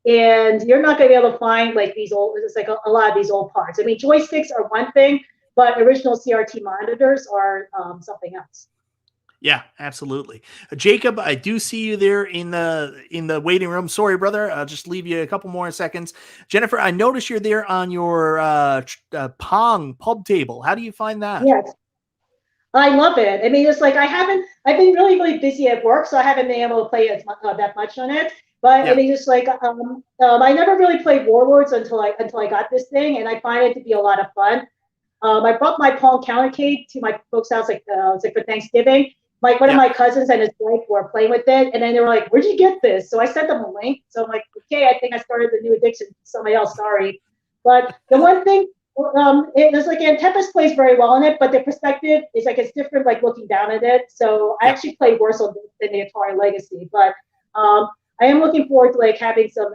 And you're not going to be able to find like these old, it's like a lot of these old parts. I mean, joysticks are one thing, but original CRT monitors are something else. Yeah, absolutely. Jacob, I do see you there in the waiting room. Sorry, brother. I'll just leave you a couple more seconds. Jennifer, I noticed you're there on your Pong pub table. How do you find that? Yes. I love it. I mean, it's like I've been really, really busy at work, so I haven't been able to play that much on it. But I mean, just like I never really played Warlords until I got this thing, and I find it to be a lot of fun. I brought my Pong countercade to my folks' house for Thanksgiving. One of my cousins and his wife were playing with it, and then they were like, "Where'd you get this?" So I sent them a link. So I'm like, "Okay, I think I started the new addiction to somebody else. Sorry." But the one thing, it's like, and Tempest plays very well in it, but the perspective is like it's different, like looking down at it. So I actually play worse than the Atari Legacy, but I am looking forward to like having some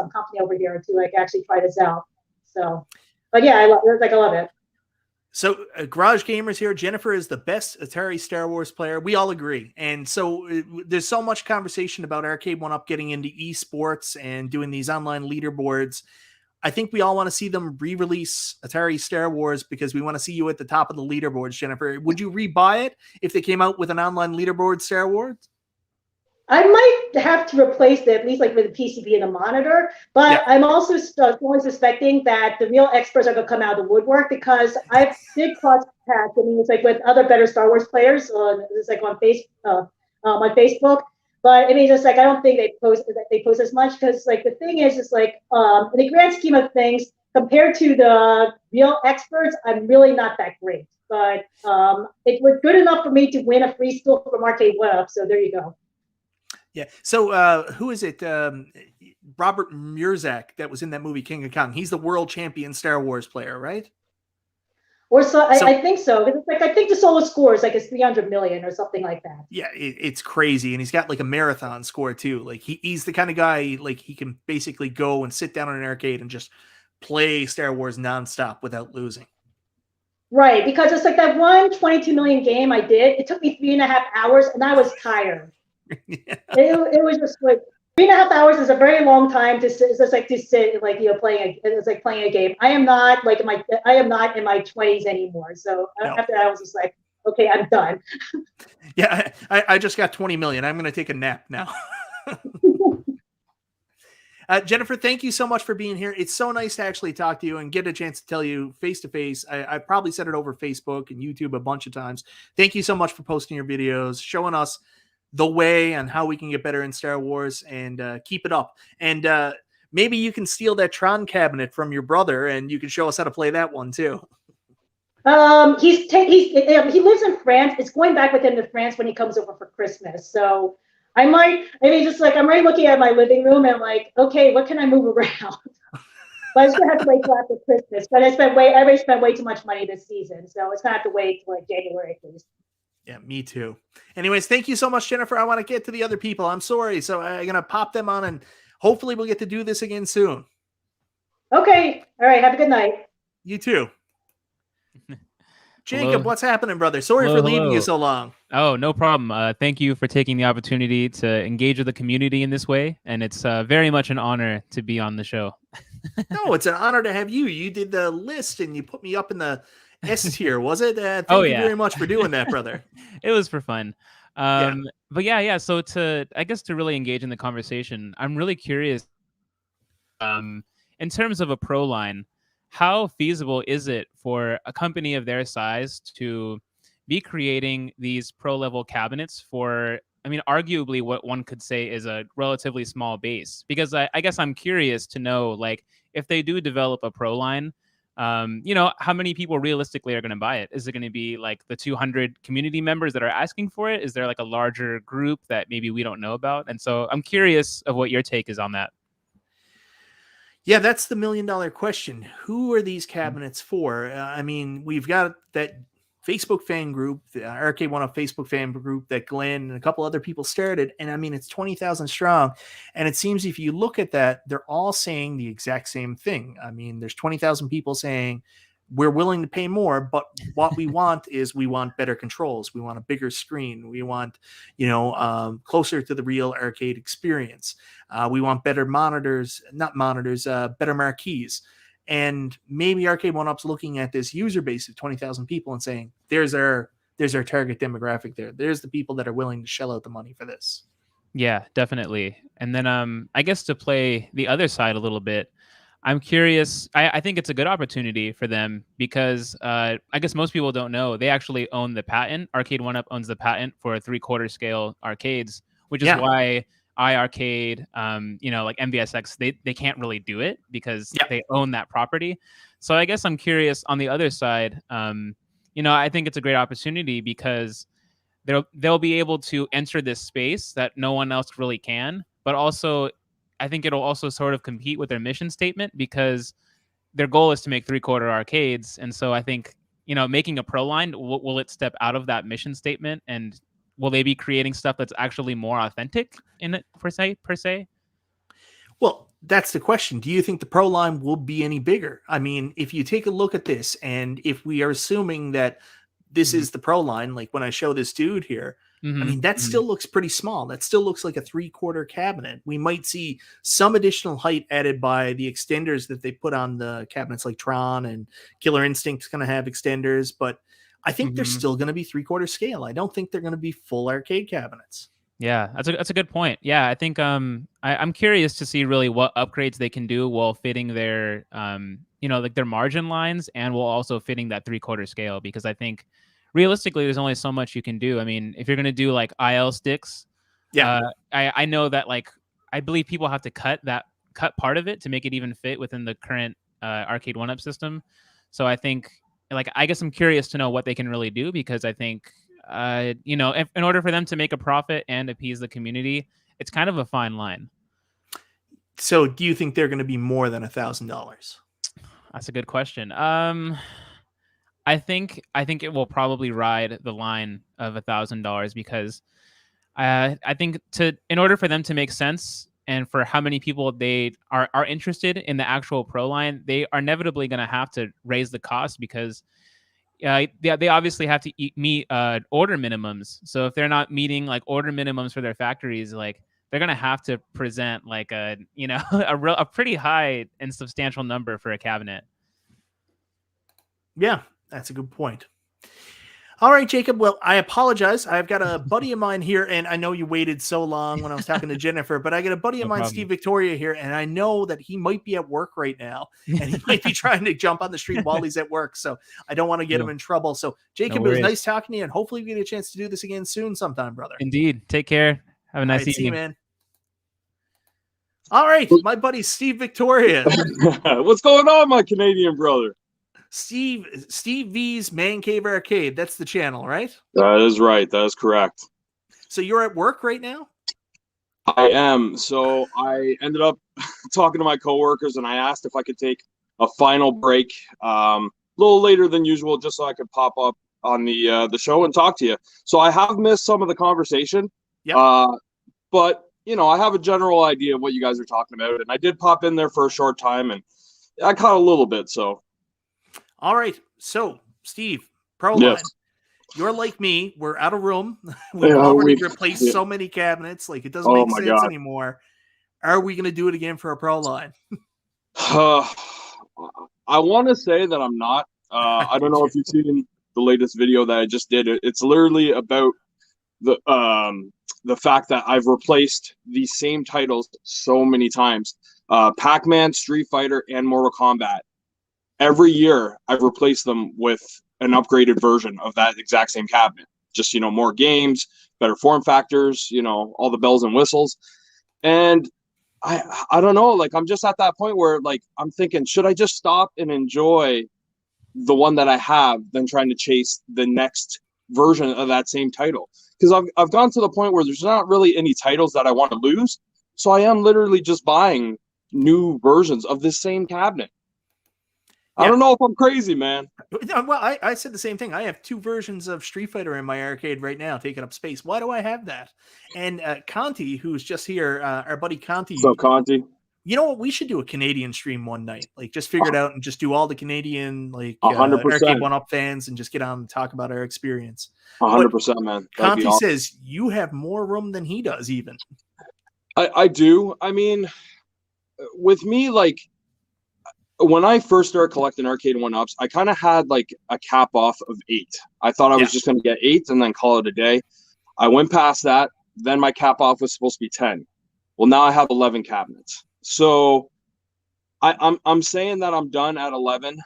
company over here to like actually try this out. So, but yeah, I love it. So Garage Gamers here, Jennifer is the best Atari Star Wars player. We all agree. And so there's so much conversation about Arcade1Up getting into esports and doing these online leaderboards. I think we all want to see them re-release Atari Star Wars because we want to see you at the top of the leaderboards, Jennifer. Would you rebuy it if they came out with an online leaderboard Star Wars? I might have to replace it, at least like with a PCB and a monitor, but I'm also strongly suspecting that the real experts are going to come out of the woodwork, because I did cross paths. I mean, it's like with other better Star Wars players on Facebook. But I mean, just like I don't think they post as much, because like the thing is, it's like in the grand scheme of things, compared to the real experts, I'm really not that great. But it was good enough for me to win a free stool from Arcade1Up. So there you go. Yeah. So who is it? Robert Murzak that was in that movie King of Kong. He's the world champion Star Wars player, right? Or so I think so. It's like I think the solo score is like it's 300 million or something like that. Yeah, it's crazy, and he's got like a marathon score too. Like he's the kind of guy like he can basically go and sit down in an arcade and just play Star Wars nonstop without losing. Right, because it's like that one 22 million game I did. It took me 3.5 hours, and I was tired. Yeah. It was just like 3.5 hours is a very long time to sit. It's just like to sit and like playing. It's like playing a game. I am not in my 20s anymore. So No. after that, I was just like, okay, I'm done. Yeah, I just got 20 million. I'm going to take a nap now. Jennifer, thank you so much for being here. It's so nice to actually talk to you and get a chance to tell you face to face. I probably said it over Facebook and YouTube a bunch of times. Thank you so much for posting your videos, showing us the way and how we can get better in Star Wars, and keep it up. And maybe you can steal that Tron cabinet from your brother and you can show us how to play that one too. He lives in France. It's going back with him to France when he comes over for Christmas. So I'm already looking at my living room and I'm like, okay, what can I move around? But I just gonna have to wait till after Christmas. But I already spent way too much money this season, so it's gonna have to wait till like January at least. Yeah, me too. Anyways, thank you so much, Jennifer. I want to get to the other people. I'm sorry. So I'm going to pop them on and hopefully we'll get to do this again soon. Okay. All right. Have a good night. You too. Jacob, Hello. what's happening, brother? Sorry for leaving you so long. Oh, no problem. Thank you for taking the opportunity to engage with the community in this way. And it's very much an honor to be on the show. No, it's an honor to have you. You did the list and you put me up in the S tier, was it? Thank you very much for doing that, brother. It was for fun. But yeah. So to really engage in the conversation, I'm really curious. In terms of a pro line, how feasible is it for a company of their size to be creating these pro level cabinets for, arguably what one could say is a relatively small base? Because I guess I'm curious to know, like, if they do develop a pro line, how many people realistically are going to buy it? Is it going to be like the 200 community members that are asking for it? Is there like a larger group that maybe we don't know about? And so I'm curious of what your take is on that. Yeah, that's the $1 million question. Who are these cabinets for? We've got that Facebook fan group, the Arcade1Up Facebook fan group that Glenn and a couple other people started. And it's 20,000 strong. And it seems if you look at that, they're all saying the exact same thing. There's 20,000 people saying we're willing to pay more, but what we want is we want better controls. We want a bigger screen. We want, closer to the real arcade experience. We want better better marquees. And maybe Arcade1Up's looking at this user base of 20,000 people and saying, there's our target demographic there. There's the people that are willing to shell out the money for this. Yeah, definitely. And then I guess to play the other side a little bit, I'm curious. I think it's a good opportunity for them because I guess most people don't know they actually own the patent. Arcade1Up owns the patent for 3/4 scale arcades, which is why iArcade, like MVSX, they can't really do it because they own that property. So I guess I'm curious on the other side. I think it's a great opportunity because they'll be able to enter this space that no one else really can, but also I think it'll also sort of compete with their mission statement because their goal is to make 3/4 arcades. And so I think, making a pro line, will it step out of that mission statement, and will they be creating stuff that's actually more authentic in it per se? Well, that's the question. Do you think the pro line will be any bigger? If you take a look at this, and if we are assuming that this is the pro line, like when I show this dude here, that still looks pretty small. That still looks like a 3/4 cabinet. We might see some additional height added by the extenders that they put on the cabinets, like Tron and Killer Instinct's going to have extenders, but I think they're still going to be 3/4 scale. I don't think they're going to be full arcade cabinets. Yeah, that's a good point. Yeah, I think I'm curious to see really what upgrades they can do while fitting their like their margin lines, and while also fitting that 3/4 scale, because I think realistically there's only so much you can do. If you're going to do like IL sticks, I know that I believe people have to cut part of it to make it even fit within the current Arcade1Up system. So I think I guess I'm curious to know what they can really do, because I think if, in order for them to make a profit and appease the community, it's kind of a fine line. So do you think they're going to be more than $1,000? That's a good question. I think it will probably ride the line of $1,000 because I think in order for them to make sense and for how many people they are interested in the actual Pro line, they are inevitably going to have to raise the cost because they obviously have to meet order minimums. So if they're not meeting like order minimums for their factories, like they're gonna have to present like a a pretty high and substantial number for a cabinet. Yeah, that's a good point. All right, Jacob. Well, I apologize. I've got a buddy of mine here, and I know you waited so long when I was talking to Jennifer, but I got a buddy of mine, problem. Steve Victoria, here, and I know that he might be at work right now, and he might be trying to jump on the stream while he's at work, so I don't want to get him in trouble. So, Jacob, it was nice talking to you, and hopefully we get a chance to do this again soon sometime, brother. Indeed. Take care. Have a nice evening. See you, man. All right, my buddy Steve Victoria. What's going on, my Canadian brother? Steve V's Man Cave Arcade. That's the channel, right? That is right. That is correct. So you're at work right now? I am. So I ended up talking to my coworkers, and I asked if I could take a final break a little later than usual, just so I could pop up on the show and talk to you. So I have missed some of the conversation, but I have a general idea of what you guys are talking about, and I did pop in there for a short time, and I caught a little bit. So. All right. So, Steve, Pro Line, you're like me. We're out of room. We've already replaced so many cabinets. Like, it doesn't make sense anymore. Are we going to do it again for a Pro Line? I want to say that I'm not. I don't know if you've seen the latest video that I just did. It's literally about the fact that I've replaced these same titles so many times. Pac-Man, Street Fighter, and Mortal Kombat. Every year, I've replaced them with an upgraded version of that exact same cabinet. Just, more games, better form factors, all the bells and whistles. And I don't know, like, I'm just at that point where, like, I'm thinking, should I just stop and enjoy the one that I have than trying to chase the next version of that same title? Because I've gone to the point where there's not really any titles that I want to lose. So I am literally just buying new versions of this same cabinet. I don't know if I'm crazy, man. Well, I said the same thing. I have 2 versions of Street Fighter in my arcade right now, taking up space. Why do I have that? And Conti, who's just here, our buddy Conti. So Conti, you know what? We should do a Canadian stream one night. Like, just figure it out and just do all the Canadian, like, 100%. Arcade1Up fans and just get on and talk about our experience. 100%, man. Conti says you have more room than he does, even. I do. I mean, with me, like, when I first started collecting Arcade1Ups, I kind of had like a cap off of 8. I thought I was just going to get 8 and then call it a day. I went past that. Then my cap off was supposed to be 10. Well, now I have 11 cabinets. So I'm saying that I'm done at 11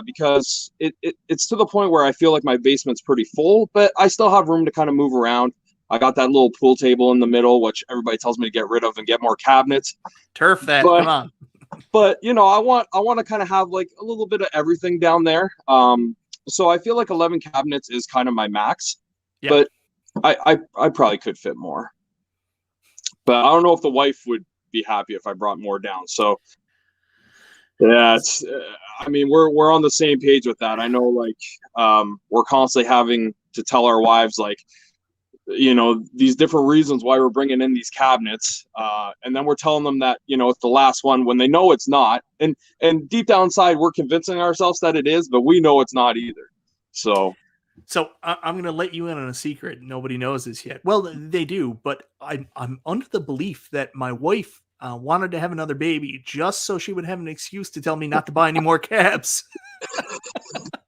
because it's to the point where I feel like my basement's pretty full, but I still have room to kind of move around. I got that little pool table in the middle, which everybody tells me to get rid of and get more cabinets. Turf that, come on. But I want to kind of have like a little bit of everything down there. So I feel like 11 cabinets is kind of my max. But I probably could fit more. But I don't know if the wife would be happy if I brought more down. So yeah, it's I mean we're on the same page with that. I know, like, we're constantly having to tell our wives, like, these different reasons why we're bringing in these cabinets, and then we're telling them that it's the last one when they know it's not, and deep down inside we're convincing ourselves that it is, but we know it's not either. So I'm going to let you in on a secret. Nobody knows this yet. Well, they do, but I'm under the belief that my wife wanted to have another baby just so she would have an excuse to tell me not to buy any more cabs.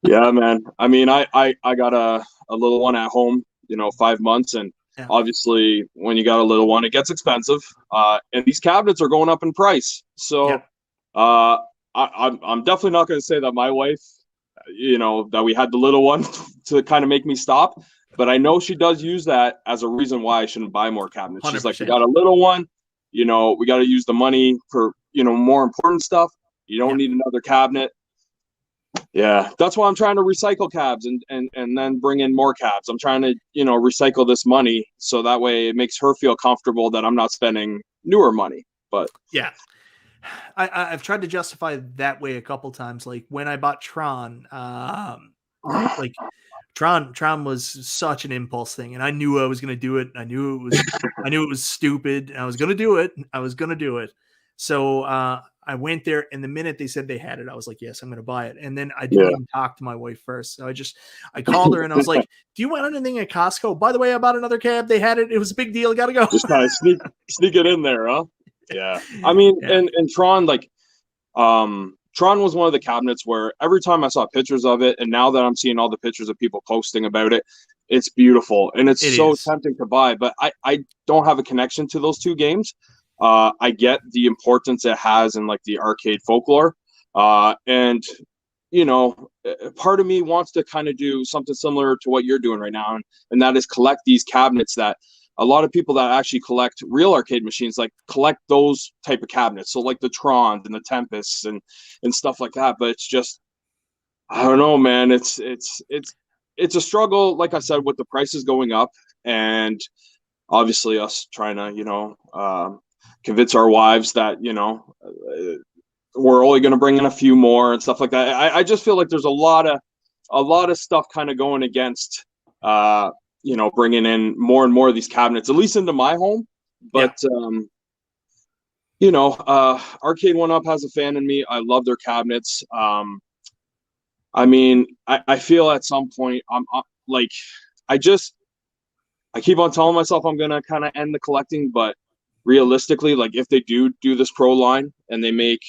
Yeah, man. I mean, I got a little one at home, 5 months, and obviously when you got a little one, it gets expensive, and these cabinets are going up in price. So I'm definitely not going to say that my wife, that we had the little one to kind of make me stop, but I know she does use that as a reason why I shouldn't buy more cabinets. 100%. She's like, we got a little one, we got to use the money for more important stuff. You don't need another cabinet. Yeah, that's why I'm trying to recycle cabs and then bring in more cabs. I'm trying to, recycle this money so that way it makes her feel comfortable that I'm not spending newer money. But yeah, I've tried to justify that way a couple times. Like when I bought Tron, like Tron was such an impulse thing, and I knew I was going to do it. I knew it was stupid. And I was going to do it. So I went there, and the minute they said they had it, I was like, yes, I'm going to buy it. And then I didn't even talk to my wife first. So I called her and I was like, do you want anything at Costco? By the way, I bought another cab. They had it. It was a big deal. Got to go. Just kind of sneak it in there, huh? Yeah. I mean, and Tron, like, Tron was one of the cabinets where every time I saw pictures of it, and now that I'm seeing all the pictures of people posting about it, it's beautiful and it's so tempting to buy. But I don't have a connection to those two games. I get the importance it has in like the arcade folklore, and you know, part of me wants to kind of do something similar to what you're doing right now, and that is collect these cabinets that a lot of people that actually collect real arcade machines like collect those type of cabinets. So like the Trons and the Tempests and stuff like that. But it's just, I don't know, man. It's a struggle. Like I said, with the prices going up, and obviously us trying to, you know, convince our wives that, you know, we're only going to bring in a few more and stuff like that. I just feel like there's a lot of stuff kind of going against, you know, bringing in more and more of these cabinets, at least into my home. But, you know, Arcade1Up has a fan in me. I love their cabinets. I mean, I feel at some point I'm like, I keep on telling myself I'm going to kind of end the collecting, but realistically, like if they do this pro line and they make,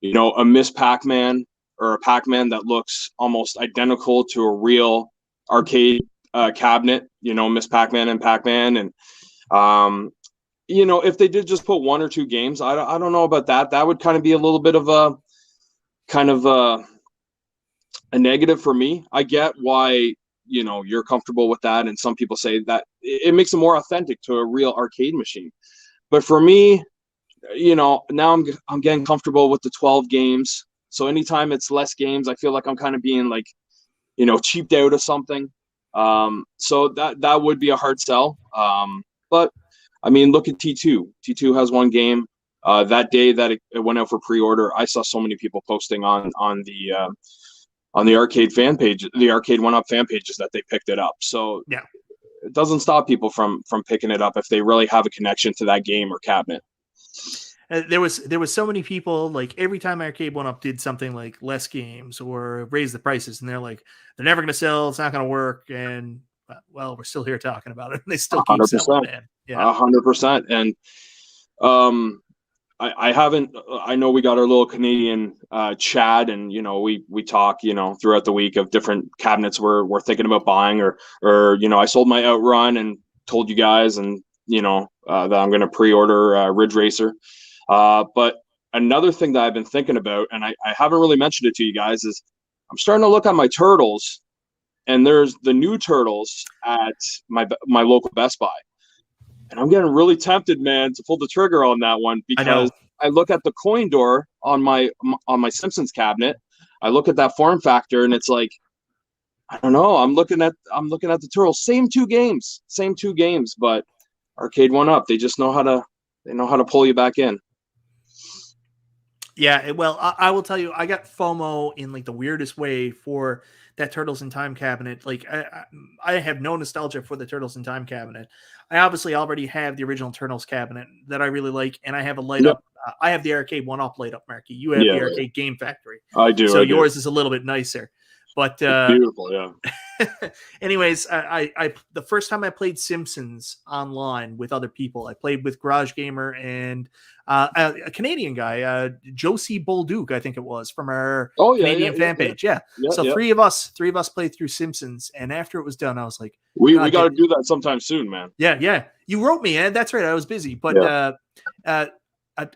you know, a Miss Pac-Man or a Pac-Man that looks almost identical to a real arcade cabinet, you know, Miss Pac-Man and Pac-Man, and you know, if they did just put one or two games, I don't know about that. That would kind of be a little bit of a negative for me. I get why, you know, you're comfortable with that, and some people say that it makes it more authentic to a real arcade machine. But for me, you know, now I'm getting comfortable with the 12 games. So anytime it's less games, I feel like I'm kind of being like, you know, cheaped out of something. So that would be a hard sell. But I mean, look at T2. T2 has one game. That day that it went out for pre-order, I saw so many people posting on the arcade fan page, the Arcade1Up fan pages, that they picked it up. So yeah, it doesn't stop people from picking it up if they really have a connection to that game or cabinet. There was so many people, like every time Arcade1Up did something like less games or raise the prices, and they're like, they're never going to sell, it's not going to work, and well, we're still here talking about it, and they still keep 100%. selling, man. Yeah, 100%. And I haven't. I know we got our little Canadian chat, and you know, we talk, you know, throughout the week of different cabinets we're thinking about buying, or you know, I sold my Outrun and told you guys, and you know, that I'm going to pre-order Ridge Racer. But another thing that I've been thinking about, and I haven't really mentioned it to you guys, is I'm starting to look at my Turtles, and there's the new Turtles at my local Best Buy. And I'm getting really tempted, man, to pull the trigger on that one, because I look at the coin door on my Simpsons cabinet. I look at that form factor, and it's like, I don't know. I'm looking at the Turtles. Same two games, but Arcade1Up, they just know how to pull you back in. Yeah, well, I will tell you, I got FOMO in like the weirdest way for that Turtles in Time cabinet. Like I have no nostalgia for the Turtles in Time cabinet. I obviously already have the original Turtles cabinet that I really like, and I have a light up. I have the Arcade1Up light up, Marky. You have the Arcade Game Factory. I do. So yours is a little bit nicer. But beautiful, yeah. Anyways, I the first time I played Simpsons online with other people, I played with Garage Gamer and a Canadian guy, Josie Bolduc, I think it was, from our Canadian fan page. Yeah. So three of us played through Simpsons, and after it was done, I was like, we got to do that sometime soon, man. Yeah. You wrote me, and that's right, I was busy, but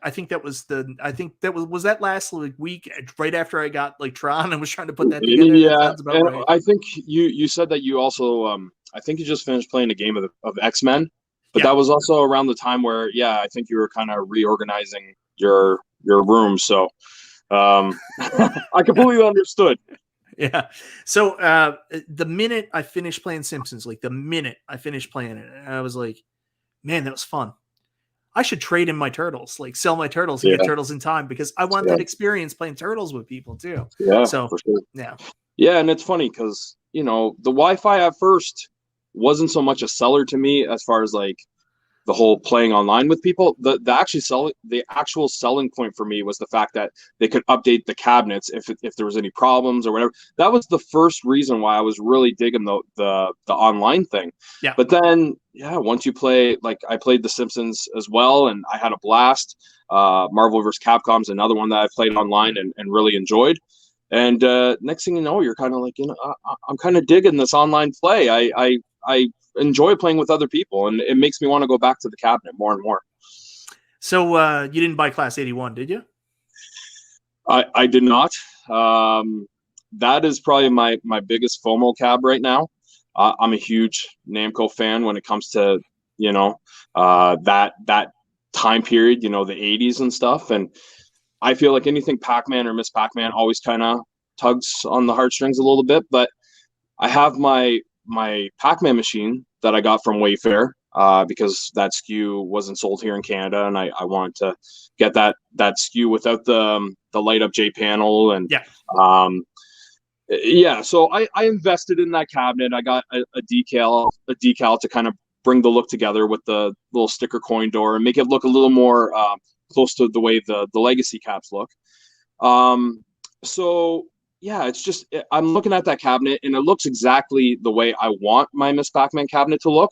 I think that was was that last like week right after I got like Tron and was trying to put that together. Yeah, and right. I think you said that you also I think you just finished playing a game of X-Men, but that was also around the time where I think you were kind of reorganizing your room. So I completely understood. Yeah. So the minute I finished playing Simpsons, like the minute I finished playing it, I was like, man, that was fun. I should trade in my Turtles, like sell my Turtles and get Turtles in Time, because I want that experience playing Turtles with people too. Yeah. So for sure. yeah. Yeah, and it's funny because, you know, the Wi-Fi at first wasn't so much a seller to me as far as like the whole playing online with people. The actual selling point for me was the fact that they could update the cabinets if there was any problems or whatever. That was the first reason why I was really digging the online thing. Yeah. But then, yeah, once you play, like I played The Simpsons as well, and I had a blast. Marvel vs. Capcom's another one that I played online and really enjoyed. And next thing you know, you're kind of like, you know, I'm kind of digging this online play. I enjoy playing with other people, and it makes me want to go back to the cabinet more and more. So you didn't buy Class 81, did you? I did not. That is probably my biggest FOMO cab right now. I'm a huge Namco fan when it comes to, you know, that time period, you know, the 80s and stuff. And I feel like anything Pac-Man or Miss Pac-Man always kind of tugs on the heartstrings a little bit. But I have my Pac-Man machine that I got from Wayfair because that SKU wasn't sold here in Canada, and I wanted to get that SKU without the light up J panel. And so I invested in that cabinet. I got a decal to kind of bring the look together with the little sticker coin door and make it look a little more close to the way the Legacy cabs look. So yeah, it's just, I'm looking at that cabinet and it looks exactly the way I want my Miss Pac-Man cabinet to look,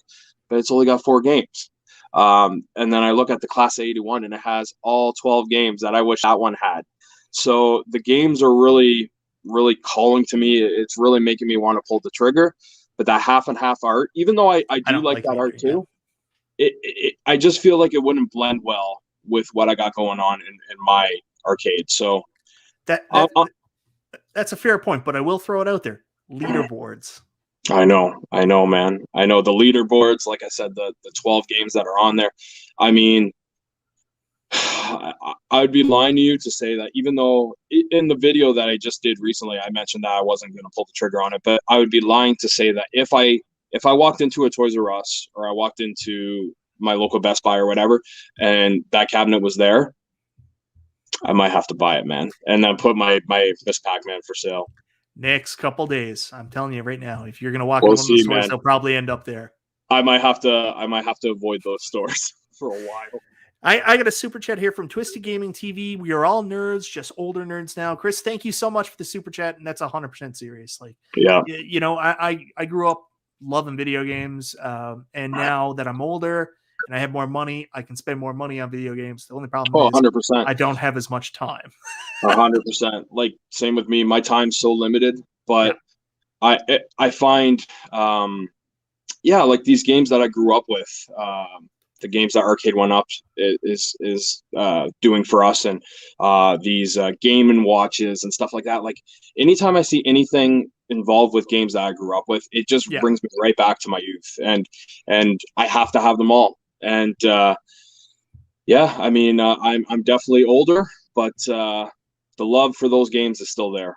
but it's only got 4 games. And then I look at the Class 81 and it has all 12 games that I wish that one had. So the games are really, really calling to me. It's really making me want to pull the trigger. But that half and half art, even though I do like that art too, I just feel like it wouldn't blend well with what I got going on in my arcade. So that's a fair point, but I will throw it out there. Leaderboards. I know, man. I know the leaderboards, like I said, the 12 games that are on there. I mean, I would be lying to you to say that, even though in the video that I just did recently, I mentioned that I wasn't going to pull the trigger on it, but I would be lying to say that if I walked into a Toys R Us or I walked into my local Best Buy or whatever, and that cabinet was there, I might have to buy it, man, and then put my Miss Pac-Man for sale. Next couple days, I'm telling you right now, if you're going to walk into one of the stores, they'll probably end up there. I might have to avoid those stores for a while. I got a super chat here from Twisted Gaming TV. We are all nerds, just older nerds now. Chris, thank you so much for the super chat, and that's 100% serious. Like, yeah, you know, I grew up loving video games, and now that I'm older and I have more money, I can spend more money on video games. The only problem is 100%. I don't have as much time. 100%. Like, same with me. My time's so limited, but yeah. I find, like these games that I grew up with, the games that Arcade1Up is doing for us, and these Game & Watches and stuff like that. Like, anytime I see anything involved with games that I grew up with, it just brings me right back to my youth, and I have to have them all. And I mean, I'm definitely older, but the love for those games is still there.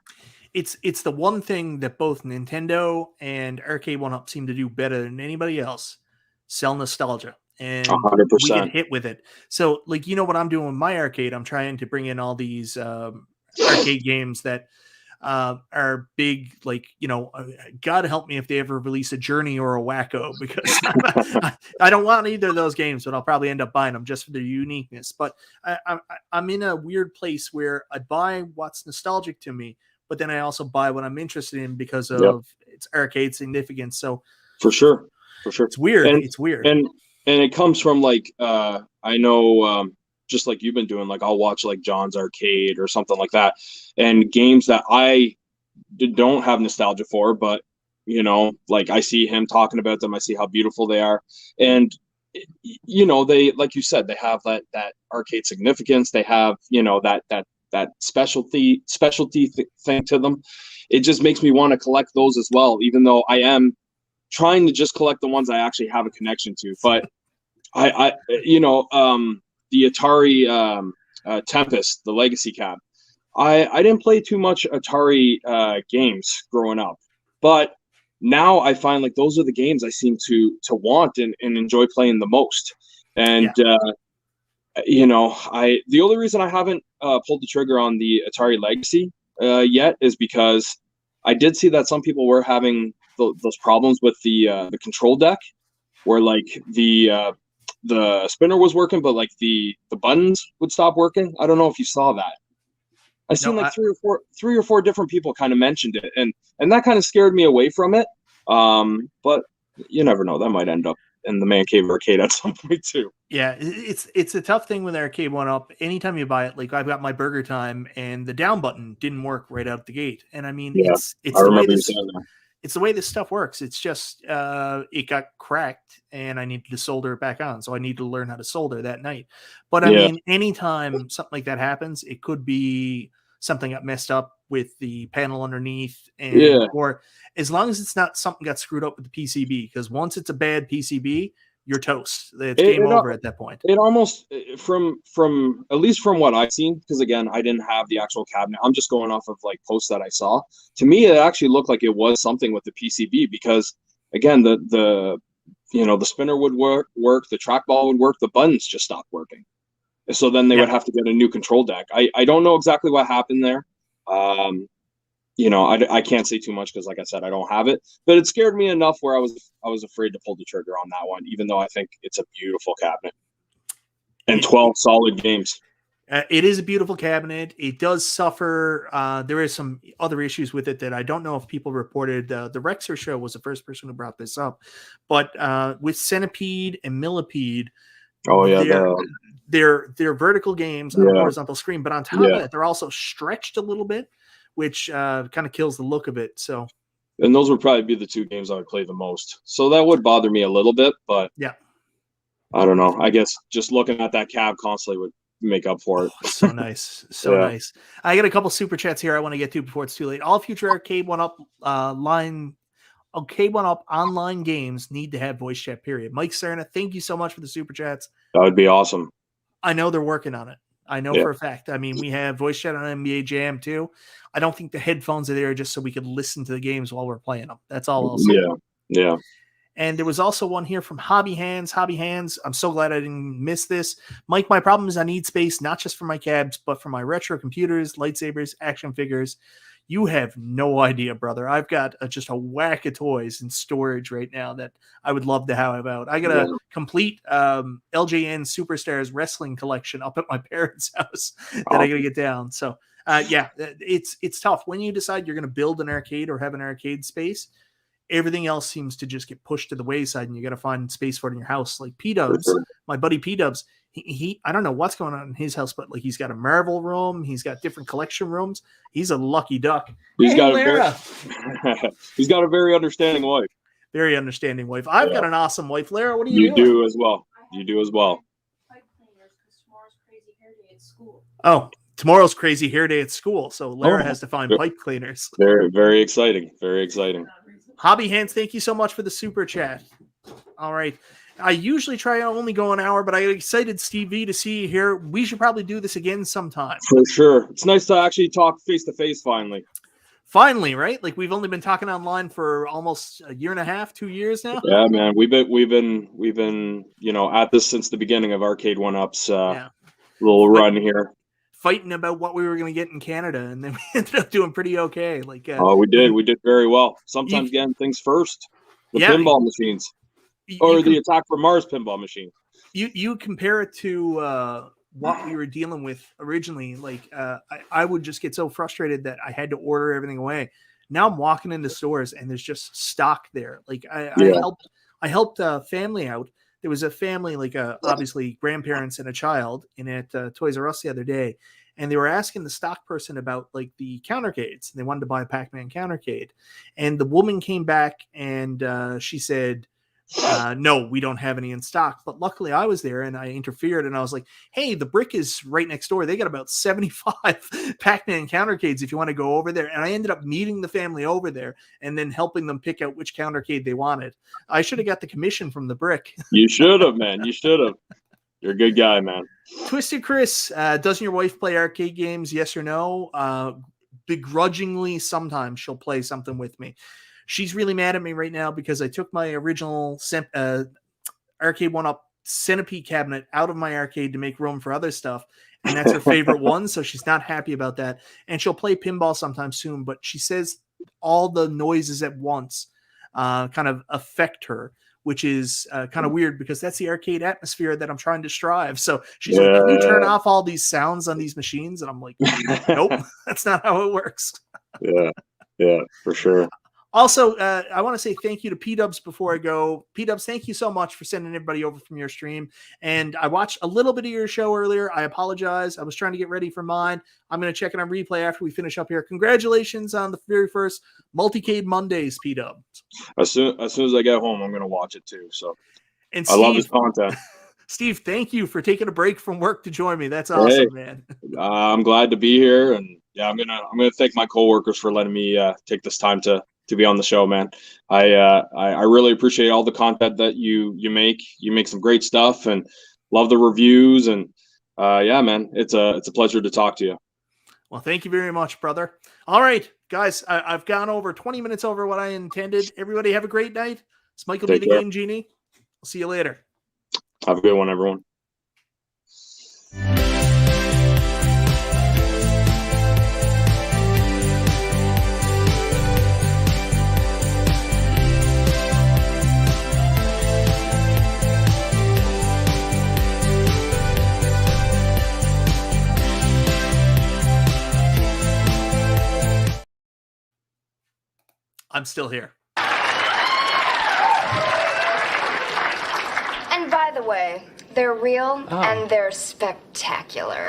It's the one thing that both Nintendo and Arcade1Up seem to do better than anybody else: sell nostalgia. And 100%. we get hit with it. So, like, you know what I'm doing with my arcade? I'm trying to bring in all these arcade games that are big, like, you know, God help me if they ever release a Journey or a Wacko, because I don't want either of those games, but I'll probably end up buying them just for their uniqueness. But I'm in a weird place where I buy what's nostalgic to me, but then I also buy what I'm interested in because of its arcade significance. So for sure. It's weird. It's weird. And it comes from, like, I know, just like you've been doing, like, I'll watch like John's Arcade or something like that, and games that I don't have nostalgia for, but, you know, like, I see him talking about them, I see how beautiful they are, and, you know, they, like you said, they have that arcade significance. They have, you know, that specialty thing to them. It just makes me want to collect those as well, even though I am trying to just collect the ones I actually have a connection to. But I the Atari Tempest, the Legacy cab, I didn't play too much Atari games growing up, but now I find, like, those are the games I seem to want and enjoy playing the most. And you know, the only reason I haven't pulled the trigger on the Atari Legacy yet is because I did see that some people were having those problems with the control deck, where like the spinner was working, but like the buttons would stop working. I don't know if you saw that. I seen like three or four different people kind of mentioned it, and that kind of scared me away from it. But you never know, that might end up in the Man Cave Arcade at some point too. Yeah, it's a tough thing with Arcade1Up. Anytime you buy it, like I've got my Burger Time, and the down button didn't work right out the gate. And I mean, it's the way this stuff works. It's just it got cracked, and I needed to solder it back on. So I need to learn how to solder that night. But I mean, anytime something like that happens, it could be something got messed up with the panel underneath, and or as long as it's not something got screwed up with the PCB, because once it's a bad PCB, you're toast. It's game over at that point. It almost, from at least from what I've seen, because again, I didn't have the actual cabinet. I'm just going off of like posts that I saw. To me, it actually looked like it was something with the PCB, because again, the spinner would work, the trackball would work, the buttons just stopped working. So then they would have to get a new control deck. I don't know exactly what happened there. I can't say too much because, like I said, I don't have it. But it scared me enough where I was afraid to pull the trigger on that one, even though I think it's a beautiful cabinet. And 12 solid games. It is a beautiful cabinet. It does suffer. There is some other issues with it that I don't know if people reported. The Rexer show was the first person who brought this up. But with Centipede and Millipede, they're vertical games on a horizontal screen, but on top of that, they're also stretched a little bit, which kind of kills the look of it. So, and those would probably be the two games I would play the most. So that would bother me a little bit, but I don't know. I guess just looking at that cab constantly would make up for it. So nice. Nice. I got a couple super chats here I want to get to before it's too late. All future Arcade1Up Arcade1Up online games need to have voice chat, period. Mike Cerna, thank you so much for the super chats. That would be awesome. I know they're working on it. I know for a fact. I mean, we have voice chat on NBA Jam too. I don't think the headphones are there just so we could listen to the games while we're playing them. That's all I'll say. Yeah. And there was also one here from Hobby Hands. Hobby Hands, I'm so glad I didn't miss this. Mike, my problem is I need space, not just for my cabs, but for my retro computers, lightsabers, action figures. You have no idea, brother. I've got just a whack of toys in storage right now that I would love to have out. I got a complete LJN Superstars wrestling collection up at my parents' house that I got to get down. So, it's tough. When you decide you're going to build an arcade or have an arcade space, everything else seems to just get pushed to the wayside, and you got to find space for it in your house. Like P-Dubs, my buddy P-Dubs, he I don't know what's going on in his house, but like he's got a Marvel room, he's got different collection rooms. He's a lucky duck. He's got a very understanding wife. Very understanding wife. I've got an awesome wife. Lara, what do you doing? You do as well. You do as well. Oh, tomorrow's crazy hair day at school. So Lara has to find pipe cleaners. Very, very exciting. Very exciting. Hobby Hands, thank you so much for the super chat. All right. I usually try to only go an hour, but I excited Steve V to see you here. We should probably do this again sometime. For sure. It's nice to actually talk face to face finally. Finally, right? Like we've only been talking online for almost a year and a half, 2 years now. Yeah, man. We've been at this since the beginning of Arcade1Up's little run here. Fighting about what we were going to get in Canada, and then we ended up doing pretty okay. Like, we did very well. Sometimes getting things first. The pinball machines, or the Attack from Mars pinball machine. You compare it to what we were dealing with originally. Like, I would just get so frustrated that I had to order everything away. Now I'm walking into stores and there's just stock there. Like, I helped a family out. There was a family, like obviously grandparents and a child, in at Toys R Us the other day, and they were asking the stock person about like the countercades, and they wanted to buy a Pac-Man countercade, and the woman came back and she said, no, we don't have any in stock. But luckily I was there and I interfered, and I was like, hey, the brick is right next door. They got about 75 Pac-Man countercades if you want to go over there. And I ended up meeting the family over there and then helping them pick out which countercade they wanted. I should have got the commission from the brick. You should have, man. You should have. You're a good guy, man. Twisted Chris, doesn't your wife play arcade games? Yes or no? Begrudgingly, sometimes she'll play something with me. She's really mad at me right now because I took my original Arcade1Up Centipede cabinet out of my arcade to make room for other stuff, and that's her favorite one, so she's not happy about that. And she'll play pinball sometime soon, but she says all the noises at once kind of affect her, which is kind of weird because that's the arcade atmosphere that I'm trying to strive. So she's like, can you turn off all these sounds on these machines? And I'm like, nope, that's not how it works. Yeah, for sure. Also, I want to say thank you to P-Dubs before I go. P-Dubs, thank you so much for sending everybody over from your stream. And I watched a little bit of your show earlier. I apologize. I was trying to get ready for mine. I'm going to check it on replay after we finish up here. Congratulations on the very first Multicade Mondays, P-Dubs. As soon as I get home, I'm going to watch it too. So and I love this content. Steve, thank you for taking a break from work to join me. That's awesome, man. I'm glad to be here, and yeah, I'm gonna thank my coworkers for letting me take this time to be on the show, man. I really appreciate all the content that you make. You make some great stuff, and love the reviews. And yeah, man, it's a pleasure to talk to you. Well, thank you very much, brother. All right, guys, I've gone over 20 minutes over what I intended. Everybody have a great night. It's Michael B. the Game Genie. I'll see you later. Have a good one, everyone. I'm still here. And by the way, they're real and they're spectacular.